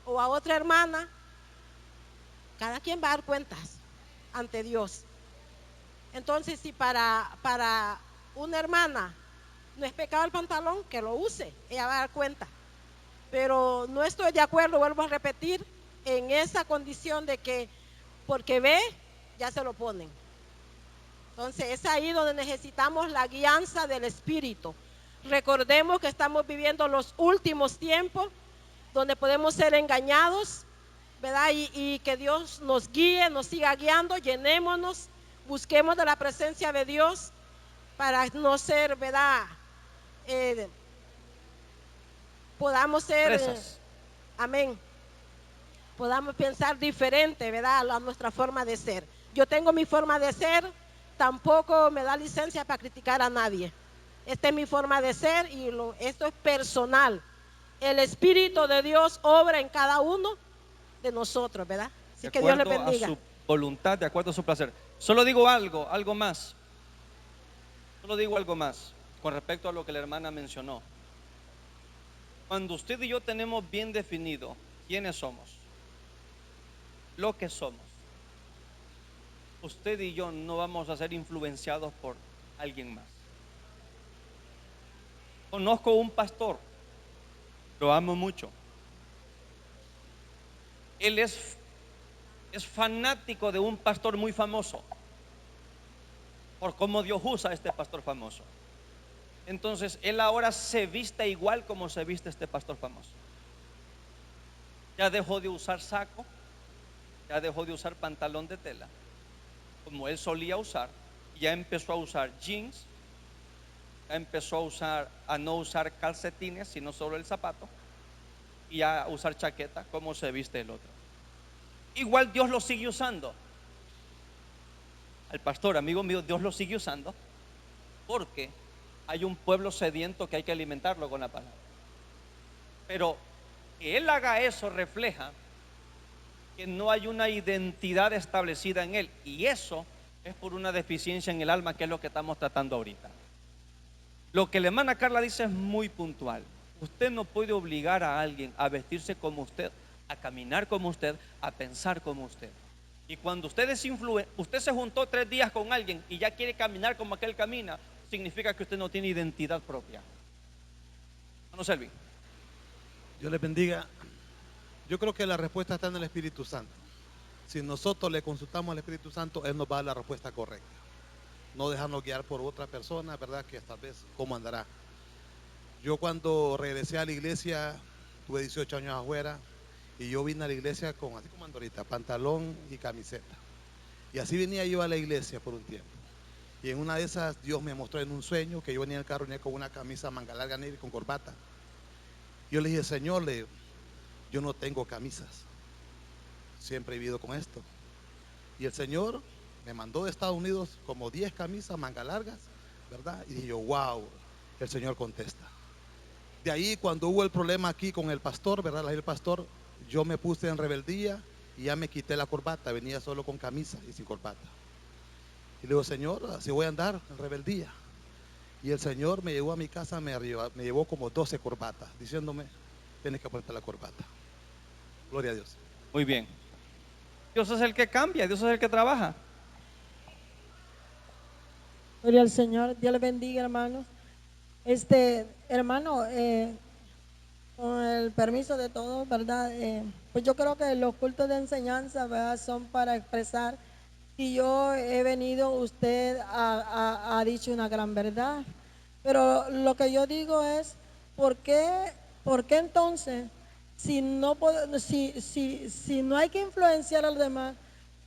o a otra hermana, cada quien va a dar cuentas ante Dios. Entonces, si para una hermana no es pecado el pantalón, que lo use, ella va a dar cuenta. Pero no estoy de acuerdo, vuelvo a repetir, en esa condición de que porque ve, ya se lo ponen. Entonces es ahí donde necesitamos la guianza del Espíritu. Recordemos que estamos viviendo los últimos tiempos donde podemos ser engañados, ¿verdad? Y que Dios nos guíe, nos siga guiando, llenémonos, busquemos de la presencia de Dios para no ser, ¿verdad? Eh, podamos ser, presas. amén, podamos pensar diferente, ¿verdad? A nuestra forma de ser. Yo tengo mi forma de ser, tampoco me da licencia para criticar a nadie. Esta es mi forma de ser y esto es personal. El Espíritu de Dios obra en cada uno de nosotros, ¿verdad? De Así que Dios les acuerdo a bendiga. su voluntad, de acuerdo a su placer. Solo digo algo más. Solo digo algo más con respecto a lo que la hermana mencionó. Cuando usted y yo tenemos bien definido quiénes somos, lo que somos, usted y yo no vamos a ser influenciados por alguien más. Conozco un pastor, lo amo mucho. Él es fanático de un pastor muy famoso, por cómo Dios usa a este pastor famoso. Entonces, él ahora se viste igual como se viste este pastor famoso. Ya dejó de usar saco, ya dejó de usar pantalón de tela, como él solía usar, ya empezó a usar jeans, ya empezó a no usar calcetines, sino solo el zapato, y a usar chaqueta como se viste el otro. Igual Dios lo sigue usando. Al pastor, amigo mío, Dios lo sigue usando porque hay un pueblo sediento que hay que alimentarlo con la palabra. Pero que él haga eso refleja que no hay una identidad establecida en él, y eso es por una deficiencia en el alma, que es lo que estamos tratando ahorita. Lo que la hermana Carla dice es muy puntual. Usted no puede obligar a alguien a vestirse como usted, a caminar como usted, a pensar como usted. Y cuando usted se juntó 3 días con alguien y ya quiere caminar como aquel camina, significa que usted no tiene identidad propia. No, Selvi. Dios les bendiga. Yo creo que la respuesta está en el Espíritu Santo. Si nosotros le consultamos al Espíritu Santo, Él nos va a dar la respuesta correcta. No dejarnos guiar por otra persona, ¿verdad? Que tal vez cómo andará. Yo cuando regresé a la iglesia, tuve 18 años afuera, y yo vine a la iglesia con, así como ando ahorita, pantalón y camiseta. Y así venía yo a la iglesia por un tiempo. Y en una de esas, Dios me mostró en un sueño que yo venía en el carro, venía con una camisa manga larga negra y con corbata. Yo le dije, Señor, yo no tengo camisas. Siempre he vivido con esto. Y el Señor me mandó de Estados Unidos como 10 camisas manga largas, ¿verdad? Y dije yo, wow, el Señor contesta. De ahí cuando hubo el problema aquí con el pastor, ¿verdad? El pastor, yo me puse en rebeldía y ya me quité la corbata, venía solo con camisa y sin corbata. Y le digo, Señor, así voy a andar en rebeldía. Y el Señor me llevó a mi casa, me llevó como 12 corbatas, diciéndome, tienes que ponerte la corbata. Gloria a Dios. Muy bien. Dios es el que cambia, Dios es el que trabaja. Gloria al Señor, Dios le bendiga, hermanos. Hermano, Con el permiso de todos, ¿verdad? Pues yo creo que los cultos de enseñanza, ¿verdad? Son para expresar. Si yo he venido, usted ha dicho una gran verdad. Pero lo que yo digo es, ¿por qué, por qué entonces, si no, si no hay que influenciar a los demás,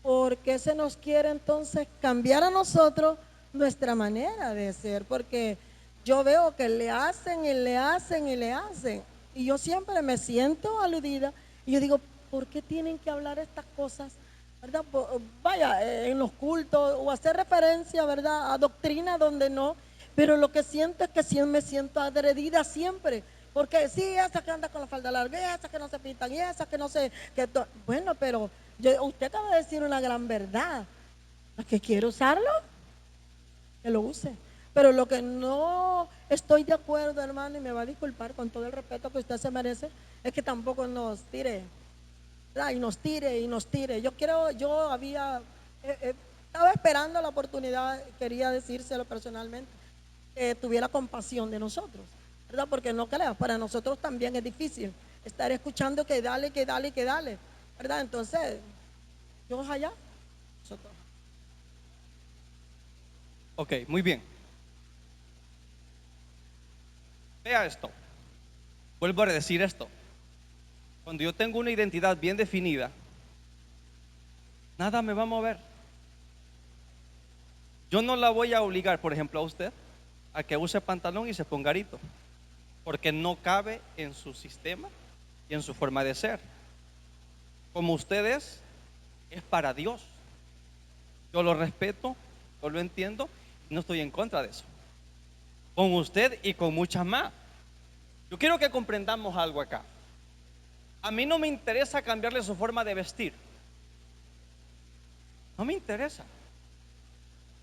por qué se nos quiere entonces cambiar a nosotros nuestra manera de ser? Porque yo veo que le hacen y le hacen y le hacen. Y yo siempre me siento aludida y yo digo, ¿por qué tienen que hablar estas cosas? ¿Verdad? Vaya, en los cultos o hacer referencia, ¿verdad? A doctrina donde no. Pero lo que siento es que siempre me siento agredida siempre. Porque sí, esa que anda con la falda larga, esa que no se pintan, y esa que no sé, bueno, pero usted acaba de decir una gran verdad. ¿A que quiere usarlo? Que lo use. Pero lo que no estoy de acuerdo, hermano, y me va a disculpar con todo el respeto que usted se merece, es que tampoco nos tire, ¿verdad? Y nos tire y nos tire. Yo estaba esperando la oportunidad, quería decírselo personalmente, que tuviera compasión de nosotros, ¿verdad? Porque no creas, para nosotros también es difícil estar escuchando que dale, que dale, que dale, ¿verdad? Entonces, yo allá, nosotros. Ok, muy bien. Vea esto. Vuelvo a decir esto. Cuando yo tengo una identidad bien definida, nada me va a mover. Yo no la voy a obligar, por ejemplo, a usted a que use pantalón y se ponga arito, porque no cabe en su sistema y en su forma de ser. Como usted es para Dios. Yo lo respeto, yo lo entiendo y no estoy en contra de eso. Con usted y con muchas más. Yo quiero que comprendamos algo acá. A mí no me interesa cambiarle su forma de vestir. No me interesa.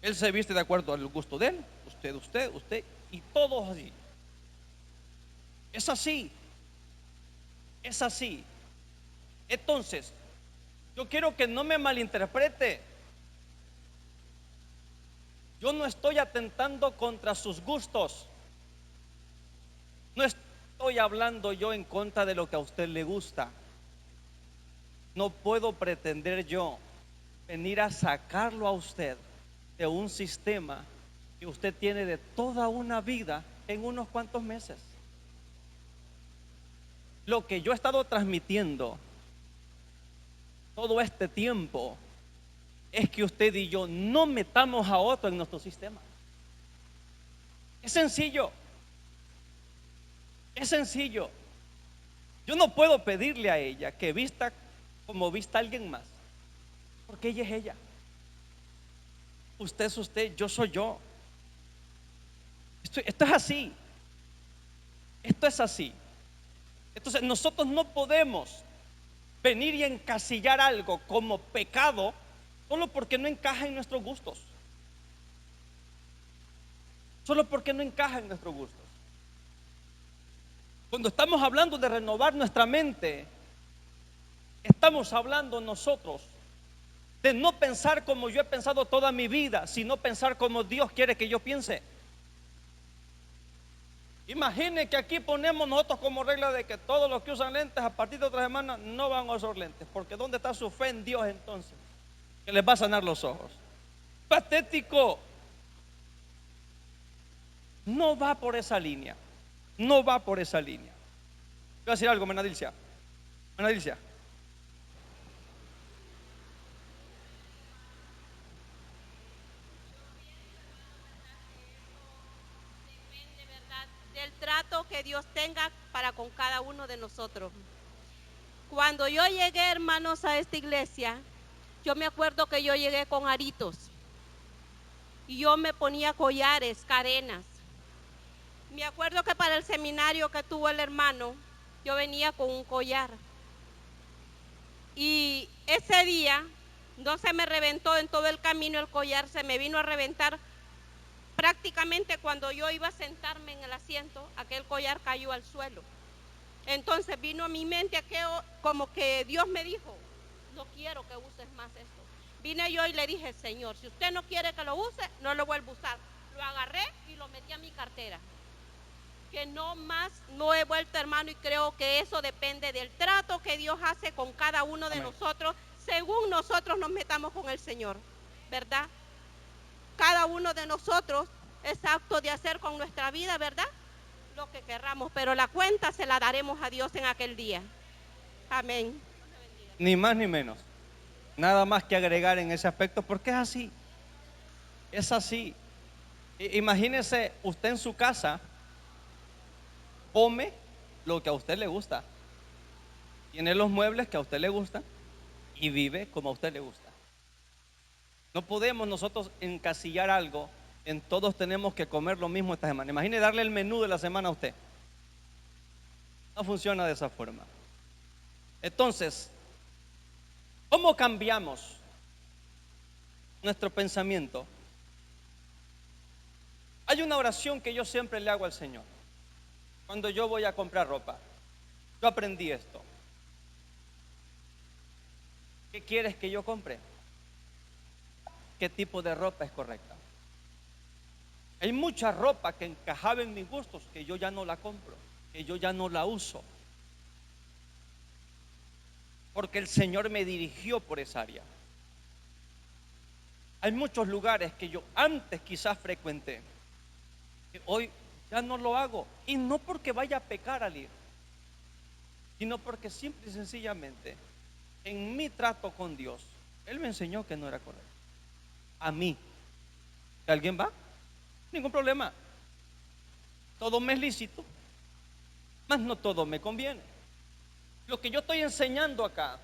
Él se viste de acuerdo al gusto de él. Usted y todos así. Es así. Es así. Entonces, yo quiero que no me malinterprete. Yo no estoy atentando contra sus gustos. No estoy hablando yo en contra de lo que a usted le gusta. No puedo pretender yo venir a sacarlo a usted de un sistema que usted tiene de toda una vida en unos cuantos meses. Lo que yo he estado transmitiendo todo este tiempo es que usted y yo no metamos a otro en nuestro sistema. Es sencillo. Es sencillo. Yo no puedo pedirle a ella que vista como vista alguien más, porque ella es ella. Usted es usted, yo soy yo. Esto es así. Esto es así. Entonces nosotros no podemos venir y encasillar algo como pecado solo porque no encaja en nuestros gustos. Solo porque no encaja en nuestros gustos. Cuando estamos hablando de renovar nuestra mente, estamos hablando nosotros de no pensar como yo he pensado toda mi vida, sino pensar como Dios quiere que yo piense. Imagine que aquí ponemos nosotros como regla de que todos los que usan lentes a partir de otra semana no van a usar lentes, porque ¿dónde está su fe en Dios entonces? Que les va a sanar los ojos. Patético. No va por esa línea. No va por esa línea. Voy a decir algo, Menadilcia. Menadilcia. Depende, ¿verdad?, del trato que Dios tenga para con cada uno de nosotros. Cuando yo llegué, hermanos, a esta iglesia, yo me acuerdo que yo llegué con aritos y yo me ponía collares, cadenas. Me acuerdo que para el seminario que tuvo el hermano, yo venía con un collar. Y ese día no se me reventó en todo el camino el collar, se me vino a reventar prácticamente cuando yo iba a sentarme en el asiento, aquel collar cayó al suelo. Entonces vino a mi mente como que Dios me dijo, no quiero que uses más esto. Vine yo y le dije, Señor, si usted no quiere que lo use, no lo vuelvo a usar. Lo agarré y lo metí a mi cartera. que no he vuelto, hermano, y creo que eso depende del trato que Dios hace con cada uno de Amén. nosotros, según nosotros nos metamos con el Señor, ¿verdad? Cada uno de nosotros es apto de hacer con nuestra vida, ¿verdad?, lo que querramos, pero la cuenta se la daremos a Dios en aquel día. Amén. Ni más ni menos. Nada más que agregar en ese aspecto, porque es así. Es así. Imagínese usted en su casa, come lo que a usted le gusta, tiene los muebles que a usted le gustan y vive como a usted le gusta. No podemos nosotros encasillar algo en todos tenemos que comer lo mismo esta semana. Imagine darle el menú de la semana a usted. No funciona de esa forma. Entonces, ¿cómo cambiamos nuestro pensamiento? Hay una oración que yo siempre le hago al Señor cuando yo voy a comprar ropa. Yo aprendí esto. ¿Qué quieres que yo compre? ¿Qué tipo de ropa es correcta? Hay mucha ropa que encajaba en mis gustos que yo ya no la compro, que yo ya no la uso, porque el Señor me dirigió por esa área. Hay muchos lugares que yo antes quizás frecuenté, que hoy ya no lo hago, y no porque vaya a pecar al ir, sino porque simple y sencillamente en mi trato con Dios, Él me enseñó que no era correcto. A mí, ¿alguien va? Ningún problema. Todo me es lícito, mas no todo me conviene. Lo que yo estoy enseñando acá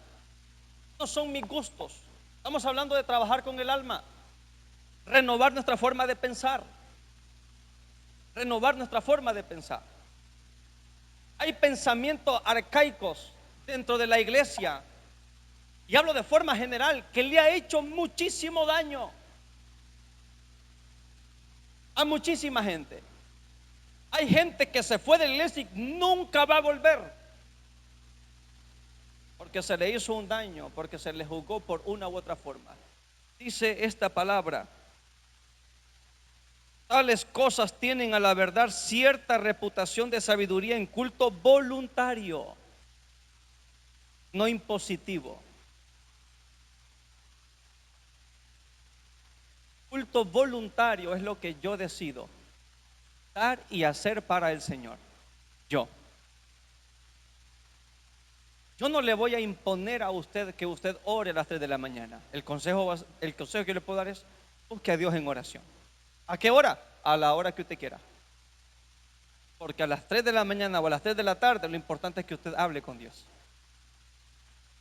no son mis gustos. Estamos hablando de trabajar con el alma, renovar nuestra forma de pensar, renovar nuestra forma de pensar. Hay pensamientos arcaicos dentro de la iglesia, y hablo de forma general, que le ha hecho muchísimo daño a muchísima gente. Hay gente que se fue de la iglesia y nunca va a volver, porque se le hizo un daño, porque se le juzgó por una u otra forma. Dice esta palabra: tales cosas tienen a la verdad cierta reputación de sabiduría en culto voluntario, no impositivo. Culto voluntario es lo que yo decido dar y hacer para el Señor. Yo no le voy a imponer a usted que usted ore a las 3 de la mañana. El consejo que yo le puedo dar es: busque a Dios en oración. ¿A qué hora? A la hora que usted quiera. Porque a las 3 de la mañana o a las 3 de la tarde lo importante es que usted hable con Dios.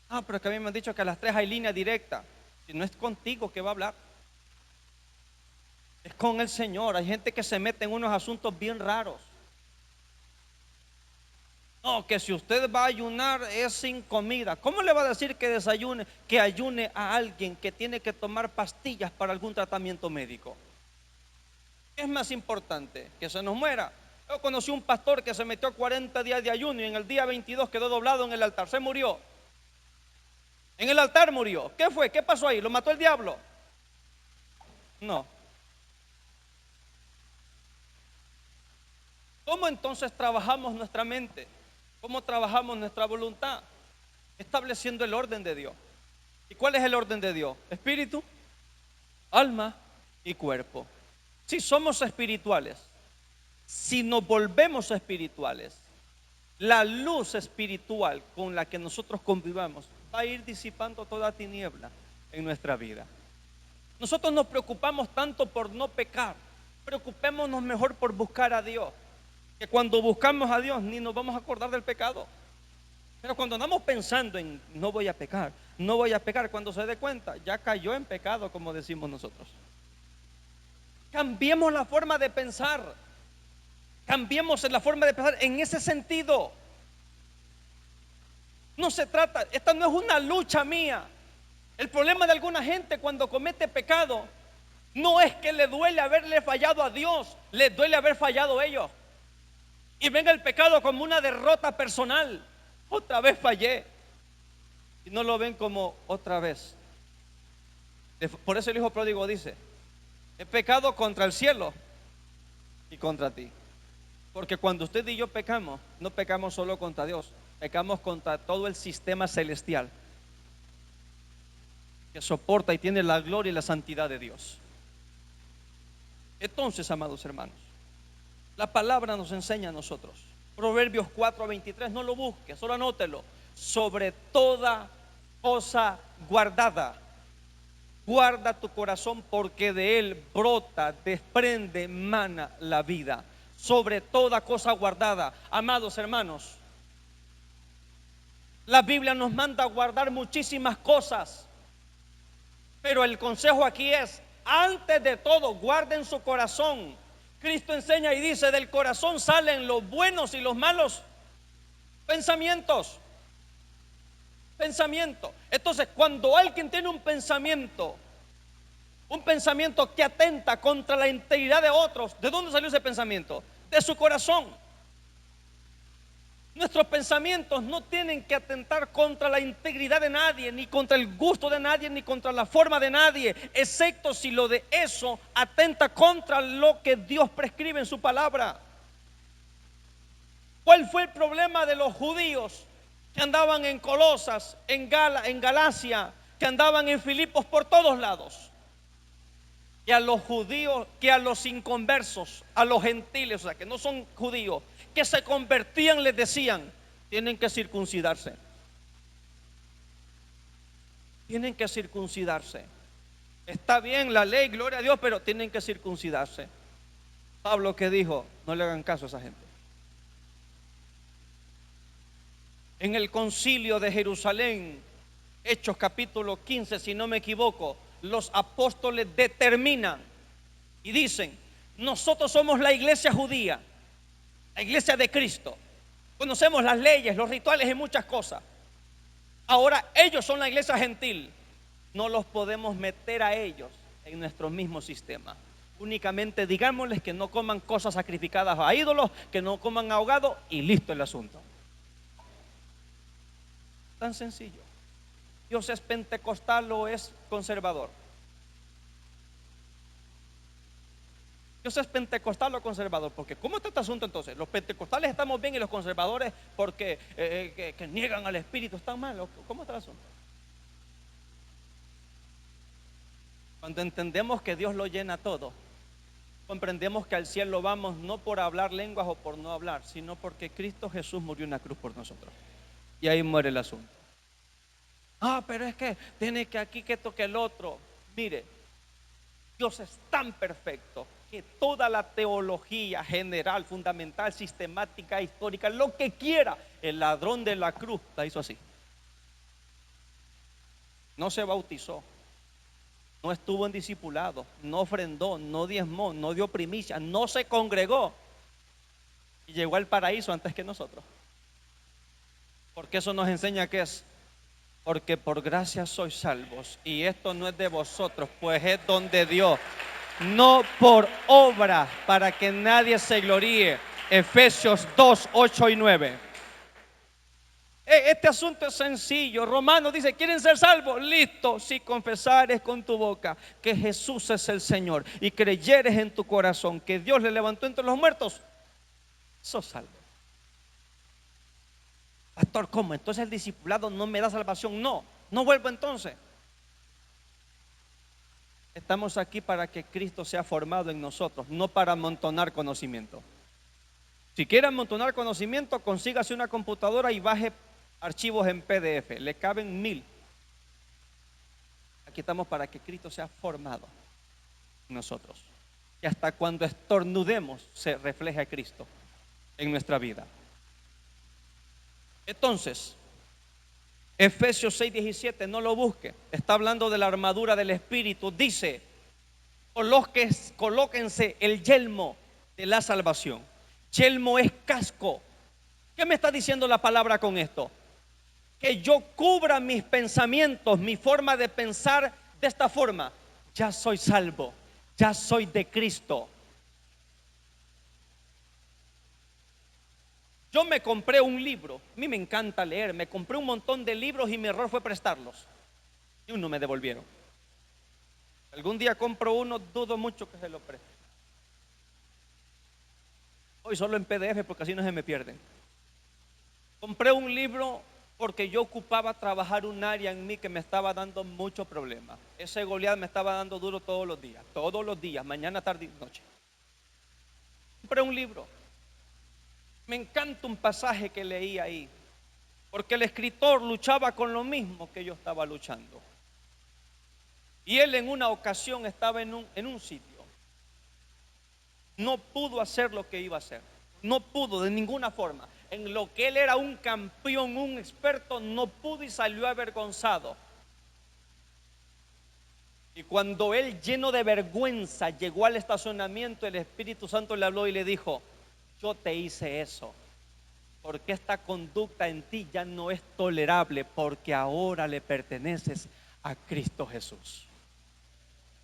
Ah, pero es que a mí me han dicho que a las 3 hay línea directa. Si no es contigo que va a hablar, es con el Señor. Hay gente que se mete en unos asuntos bien raros. No, que si usted va a ayunar es sin comida. ¿Cómo le va a decir que desayune, que ayune a alguien que tiene que tomar pastillas para algún tratamiento médico? ¿Qué es más importante? ¿Que se nos muera? Yo conocí un pastor que se metió 40 días de ayuno y en el día 22 quedó doblado en el altar. Se murió. En el altar murió. ¿Qué fue? ¿Qué pasó ahí? ¿Lo mató el diablo? No. ¿Cómo entonces trabajamos nuestra mente? ¿Cómo trabajamos nuestra voluntad? Estableciendo el orden de Dios. ¿Y cuál es el orden de Dios? Espíritu, alma y cuerpo. Si somos espirituales, si nos volvemos espirituales, la luz espiritual con la que nosotros convivamos va a ir disipando toda tiniebla en nuestra vida. Nosotros nos preocupamos tanto por no pecar, preocupémonos mejor por buscar a Dios, que cuando buscamos a Dios ni nos vamos a acordar del pecado. Pero cuando andamos pensando en no voy a pecar, no voy a pecar, cuando se dé cuenta, ya cayó en pecado, como decimos nosotros. Cambiemos la forma de pensar, cambiemos la forma de pensar en ese sentido. No se trata, esta no es una lucha mía. El problema de alguna gente cuando comete pecado no es que le duele haberle fallado a Dios, le duele haber fallado a ellos. Y venga el pecado como una derrota personal. Otra vez fallé. Y no lo ven como otra vez. Por eso el hijo pródigo dice: he pecado contra el cielo y contra ti. Porque cuando usted y yo pecamos, no pecamos solo contra Dios, pecamos contra todo el sistema celestial que soporta y tiene la gloria y la santidad de Dios. Entonces, amados hermanos, la palabra nos enseña a nosotros. Proverbios 4:23, no lo busque, solo anótelo. Sobre toda cosa guardada, guarda tu corazón, porque de él brota, desprende, mana la vida. Sobre toda cosa guardada. Amados hermanos, la Biblia nos manda a guardar muchísimas cosas, pero el consejo aquí es: antes de todo, guarden su corazón. Cristo enseña y dice: del corazón salen los buenos y los malos pensamientos. Entonces, cuando alguien tiene un pensamiento que atenta contra la integridad de otros, ¿de dónde salió ese pensamiento? De su corazón. Nuestros pensamientos no tienen que atentar contra la integridad de nadie, ni contra el gusto de nadie, ni contra la forma de nadie, excepto si lo de eso atenta contra lo que Dios prescribe en su palabra. ¿Cuál fue el problema de los judíos que andaban en Colosas, en Galacia, que andaban en Filipos, por todos lados? Que a los judíos, que a los inconversos, a los gentiles, o sea, que no son judíos, que se convertían, les decían: tienen que circuncidarse. Tienen que circuncidarse. Está bien la ley, gloria a Dios, pero tienen que circuncidarse. Pablo, que dijo: no le hagan caso a esa gente. En el concilio de Jerusalén, Hechos capítulo 15, si no me equivoco, los apóstoles determinan y dicen: nosotros somos la iglesia judía, la iglesia de Cristo, conocemos las leyes, los rituales y muchas cosas. Ahora ellos son la iglesia gentil, no los podemos meter a ellos en nuestro mismo sistema. Únicamente digámosles que no coman cosas sacrificadas a ídolos, que no coman ahogado, y listo el asunto. Tan sencillo. ¿Dios es pentecostal o es conservador? Dios es pentecostal o conservador. Porque ¿cómo está este asunto entonces? Los pentecostales estamos bien y los conservadores, porque que niegan al Espíritu, están mal. ¿Cómo está el asunto? Cuando entendemos que Dios lo llena todo, comprendemos que al cielo vamos no por hablar lenguas o por no hablar, sino porque Cristo Jesús murió en la cruz por nosotros. Y ahí muere el asunto. Pero es que tiene que aquí, que toque el otro. Mire, Dios es tan perfecto que toda la teología general, fundamental, sistemática, histórica, lo que quiera, el ladrón de la cruz la hizo así. No se bautizó, no estuvo en discipulado, no ofrendó, no diezmó, no dio primicia, no se congregó, y llegó al paraíso antes que nosotros. Porque eso nos enseña que es: porque por gracia sois salvos, y esto no es de vosotros, pues es don de Dios, no por obra, para que nadie se gloríe. Efesios 2, 8 y 9. Este asunto es sencillo. Romanos dice: ¿quieren ser salvos? Listo. Si confesares con tu boca que Jesús es el Señor y creyeres en tu corazón que Dios le levantó entre los muertos, sos salvo. Pastor, ¿cómo? Entonces el discipulado no me da salvación. No vuelvo entonces. Estamos aquí para que Cristo sea formado en nosotros, no para amontonar conocimiento. Si quiere amontonar conocimiento, consígase una computadora y baje archivos en PDF. Le caben 1000. Aquí estamos para que Cristo sea formado en nosotros. Y hasta cuando estornudemos se refleja a Cristo en nuestra vida. Entonces, Efesios 6:17, no lo busque, está hablando de la armadura del Espíritu. Dice: colóquense el yelmo de la salvación. Yelmo es casco. ¿Qué me está diciendo la palabra con esto? Que yo cubra mis pensamientos, mi forma de pensar de esta forma: ya soy salvo, ya soy de Cristo. Yo me compré un libro, a mí me encanta leer, me compré un montón de libros y mi error fue prestarlos. Y uno me devolvieron. Algún día compro uno, dudo mucho que se lo preste. Hoy solo en PDF porque así no se me pierden. Compré un libro porque yo ocupaba trabajar un área en mí que me estaba dando mucho problema. Ese Goliat me estaba dando duro todos los días, mañana, tarde y noche. Compré un libro. Me encanta un pasaje que leí ahí, porque el escritor luchaba con lo mismo que yo estaba luchando. Y él en una ocasión estaba en un sitio. No pudo hacer lo que iba a hacer. No pudo de ninguna forma. En lo que él era un campeón, un experto, no pudo y salió avergonzado. Y cuando él, lleno de vergüenza, llegó al estacionamiento, el Espíritu Santo le habló y le dijo: yo te hice eso, porque esta conducta en ti ya no es tolerable, porque ahora le perteneces a Cristo Jesús.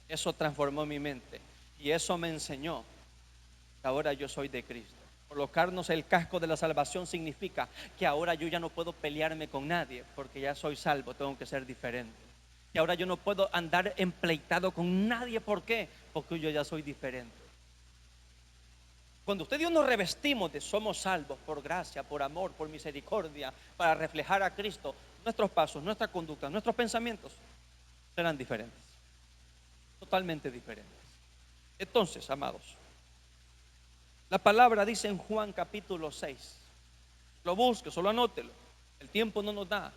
Eso transformó mi mente y eso me enseñó que ahora yo soy de Cristo. Colocarnos el casco de la salvación significa que ahora yo ya no puedo pelearme con nadie, porque ya soy salvo, tengo que ser diferente. Y ahora yo no puedo andar empleitado con nadie. ¿Por qué? Porque yo ya soy diferente. Cuando usted y yo nos revestimos de somos salvos por gracia, por amor, por misericordia, para reflejar a Cristo, nuestros pasos, nuestra conducta, nuestros pensamientos serán diferentes, totalmente diferentes. Entonces, amados, la palabra dice en Juan capítulo 6, lo busque, solo anótelo, el tiempo no nos da,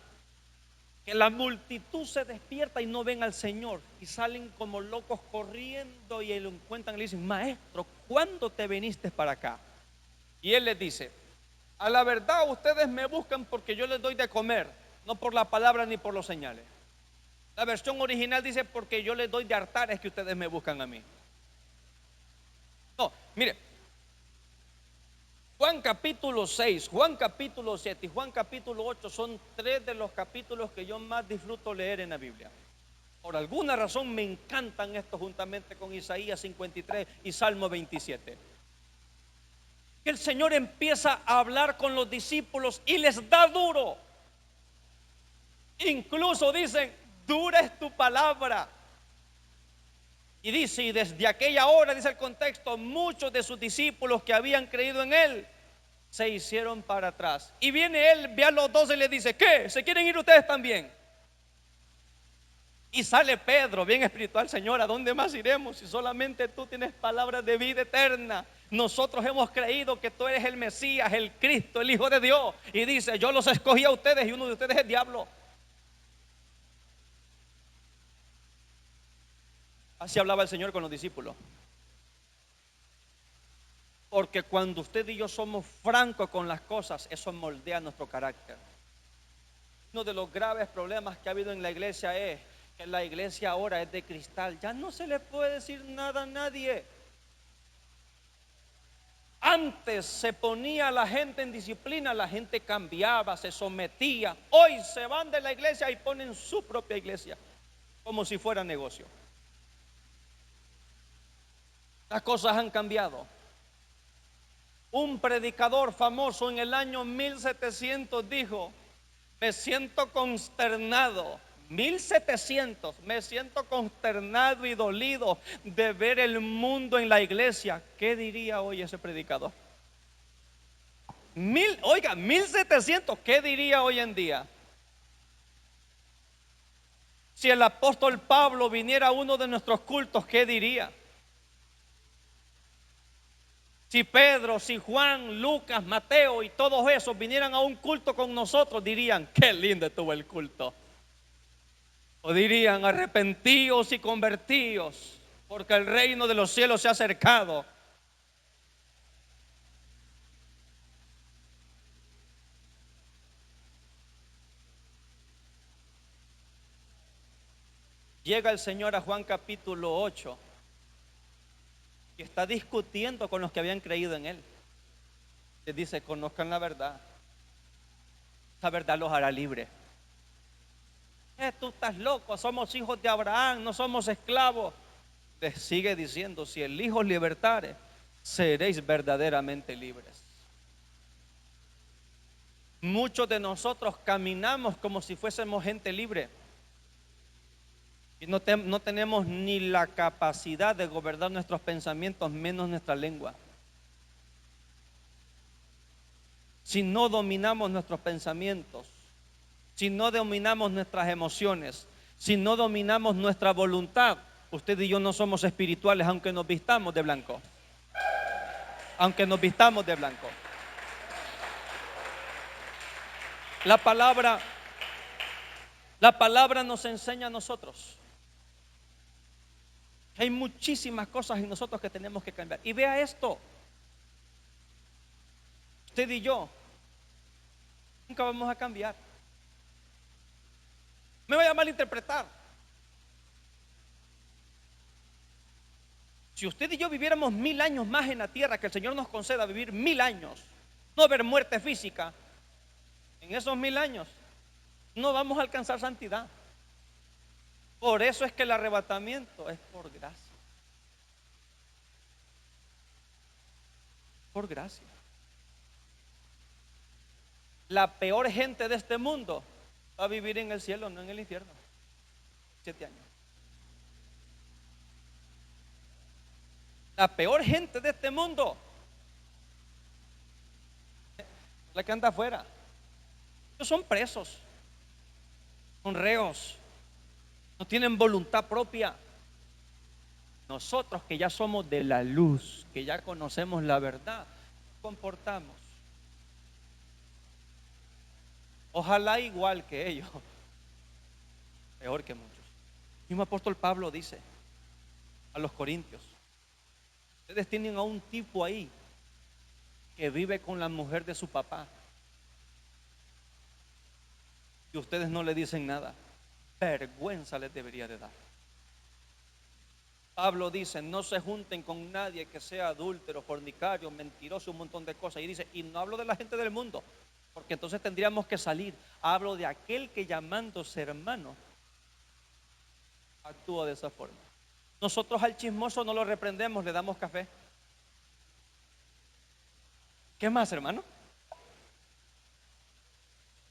que la multitud se despierta y no ven al Señor y salen como locos corriendo y lo encuentran y le dicen: maestro, ¿cuándo te viniste para acá? Y él les dice: a la verdad ustedes me buscan porque yo les doy de comer, no por la palabra ni por los señales. La versión original dice: porque yo les doy de hartar es que ustedes me buscan a mí. No, mire, Juan capítulo 6, Juan capítulo 7 y Juan capítulo 8 son tres de los capítulos que yo más disfruto leer en la Biblia. Por alguna razón me encantan estos, juntamente con Isaías 53 y Salmo 27. Que el Señor empieza a hablar con los discípulos y les da duro. Incluso dicen: dura es tu palabra. Y dice: y desde aquella hora, dice el contexto, muchos de sus discípulos que habían creído en él se hicieron para atrás. Y viene él, ve a los 12 y le dice: ¿qué? ¿Se quieren ir ustedes también? Y sale Pedro, bien espiritual: Señor, ¿a dónde más iremos si solamente tú tienes palabras de vida eterna? Nosotros hemos creído que tú eres el Mesías, el Cristo, el Hijo de Dios. Y dice: yo los escogí a ustedes y uno de ustedes es el diablo. Así hablaba el Señor con los discípulos. Porque cuando usted y yo somos francos con las cosas, eso moldea nuestro carácter. Uno de los graves problemas que ha habido en la iglesia es que la iglesia ahora es de cristal. Ya no se le puede decir nada a nadie. Antes se ponía la gente en disciplina, la gente cambiaba, se sometía. Hoy se van de la iglesia y ponen su propia iglesia, como si fuera negocio. Las cosas han cambiado. Un predicador famoso en el año 1700 dijo: me siento consternado. 1700, me siento consternado y dolido de ver el mundo en la iglesia. ¿Qué diría hoy ese predicador? 1700, ¿qué diría hoy en día? Si el apóstol Pablo viniera a uno de nuestros cultos, ¿qué diría? Si Pedro, si Juan, Lucas, Mateo y todos esos vinieran a un culto con nosotros, dirían: qué lindo estuvo el culto. O dirían: arrepentíos y convertíos, porque el reino de los cielos se ha acercado. Llega el Señor a Juan capítulo 8 y está discutiendo con los que habían creído en él. Les dice: conozcan la verdad. Esa verdad los hará libres. Tú estás loco, somos hijos de Abraham, no somos esclavos. Les sigue diciendo: si el Hijo os libertare, seréis verdaderamente libres. Muchos de nosotros caminamos como si fuésemos gente libre y no tenemos ni la capacidad de gobernar nuestros pensamientos, menos nuestra lengua. si no dominamos nuestros pensamientos, si no dominamos nuestras emociones, si no dominamos nuestra voluntad, usted y yo no somos espirituales aunque nos vistamos de blanco. Aunque nos vistamos de blanco. La palabra nos enseña a nosotros que hay muchísimas cosas en nosotros que tenemos que cambiar. Y vea esto, usted y yo nunca vamos a cambiar. Me voy a malinterpretar. Si usted y yo viviéramos 1000 años más en la tierra, que el Señor nos conceda vivir 1000 años, no ver muerte física, en esos 1000 años no vamos a alcanzar santidad. Por eso es que el arrebatamiento es por gracia. Por gracia. La peor gente de este mundo va a vivir en el cielo, no en el infierno. 7 años. La peor gente de este mundo, la que anda afuera. Ellos son presos, son reos, no tienen voluntad propia. Nosotros que ya somos de la luz, que ya conocemos la verdad, comportamos. Ojalá igual que ellos, peor que muchos. El mismo apóstol Pablo dice a los corintios: ustedes tienen a un tipo ahí que vive con la mujer de su papá y ustedes no le dicen nada. Vergüenza les debería de dar. Pablo dice: no se junten con nadie que sea adúltero, fornicario, mentiroso, un montón de cosas. Y dice, y no hablo de la gente del mundo, porque entonces tendríamos que salir. Hablo de aquel que llamándose hermano actúa de esa forma. Nosotros al chismoso no lo reprendemos, le damos café. ¿Qué más, hermano?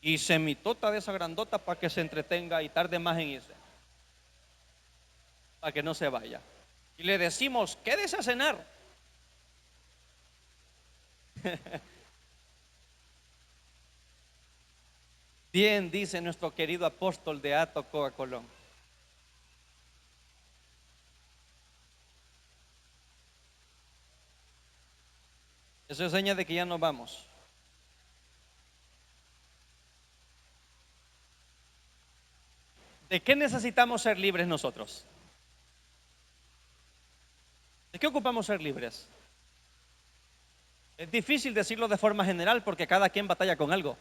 Y semitota de esa grandota para que se entretenga y tarde más en irse, para que no se vaya. Y le decimos, quédese a cenar. Bien dice nuestro querido apóstol de Hato Coa Colón: eso es señal de que ya nos vamos. ¿De qué necesitamos ser libres nosotros? ¿De qué ocupamos ser libres? Es difícil decirlo de forma general porque cada quien batalla con algo.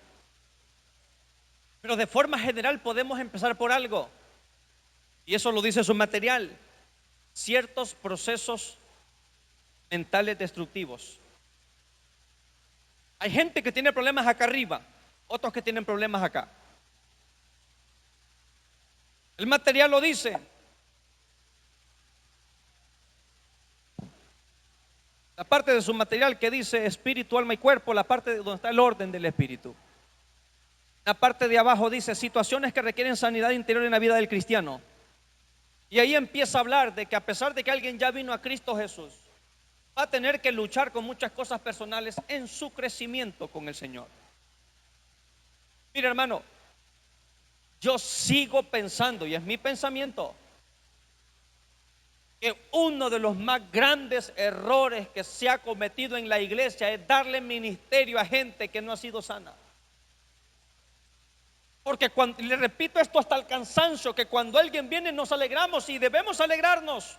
Pero de forma general podemos empezar por algo. Y eso lo dice su material: ciertos procesos mentales destructivos. Hay gente que tiene problemas acá arriba, otros que tienen problemas acá. El material lo dice. La parte de su material que dice espíritu, alma y cuerpo, la parte donde está el orden del espíritu. La parte de abajo dice situaciones que requieren sanidad interior en la vida del cristiano. Y ahí empieza a hablar de que a pesar de que alguien ya vino a Cristo Jesús, va a tener que luchar con muchas cosas personales en su crecimiento con el Señor. Mire, hermano, yo sigo pensando, y es mi pensamiento, que uno de los más grandes errores que se ha cometido en la iglesia es darle ministerio a gente que no ha sido sana. Porque cuando, le repito esto hasta el cansancio, que cuando alguien viene nos alegramos y debemos alegrarnos.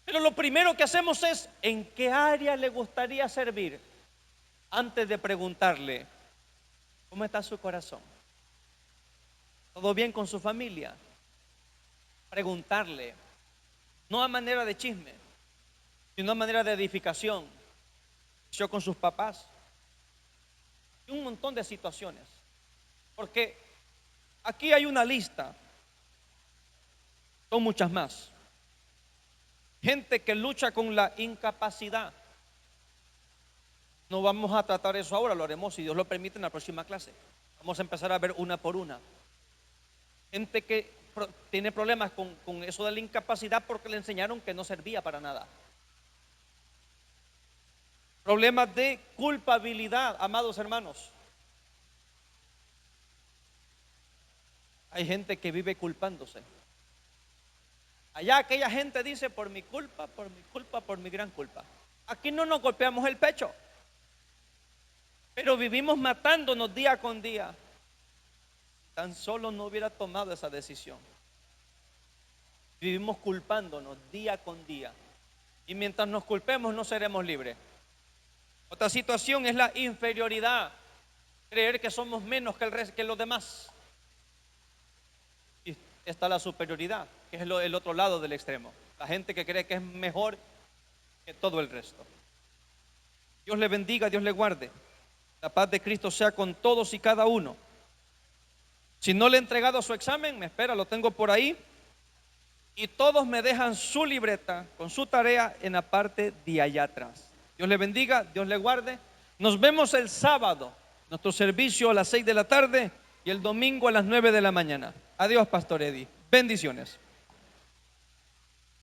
Pero lo primero que hacemos es, ¿en qué área le gustaría servir? Antes de preguntarle, ¿cómo está su corazón? ¿Todo bien con su familia? Preguntarle, no a manera de chisme, sino a manera de edificación. Yo con sus papás. Y un montón de situaciones. Porque aquí hay una lista, son muchas más. Gente que lucha con la incapacidad. No vamos a tratar eso ahora, lo haremos si Dios lo permite en la próxima clase. Vamos a empezar a ver una por una. Gente que tiene problemas con eso de la incapacidad porque le enseñaron que no servía para nada. Problemas de culpabilidad, amados hermanos. Hay gente que vive culpándose. Allá aquella gente dice, por mi culpa, por mi culpa, por mi gran culpa. Aquí no nos golpeamos el pecho, pero vivimos matándonos día con día. Tan solo no hubiera tomado esa decisión. Vivimos culpándonos día con día. Y mientras nos culpemos no seremos libres. Otra situación es la inferioridad. Creer que somos menos que el resto, que los demás. Y está la superioridad, que es el otro lado del extremo. La gente que cree que es mejor que todo el resto. Dios le bendiga, Dios le guarde. La paz de Cristo sea con todos y cada uno. Si no le he entregado su examen, me espera, lo tengo por ahí. Y todos me dejan su libreta con su tarea en la parte de allá atrás. Dios le bendiga, Dios le guarde. Nos vemos el sábado, nuestro servicio a las 6 de la tarde y el domingo a las 9 de la mañana. Adiós, Pastor Eddie. Bendiciones.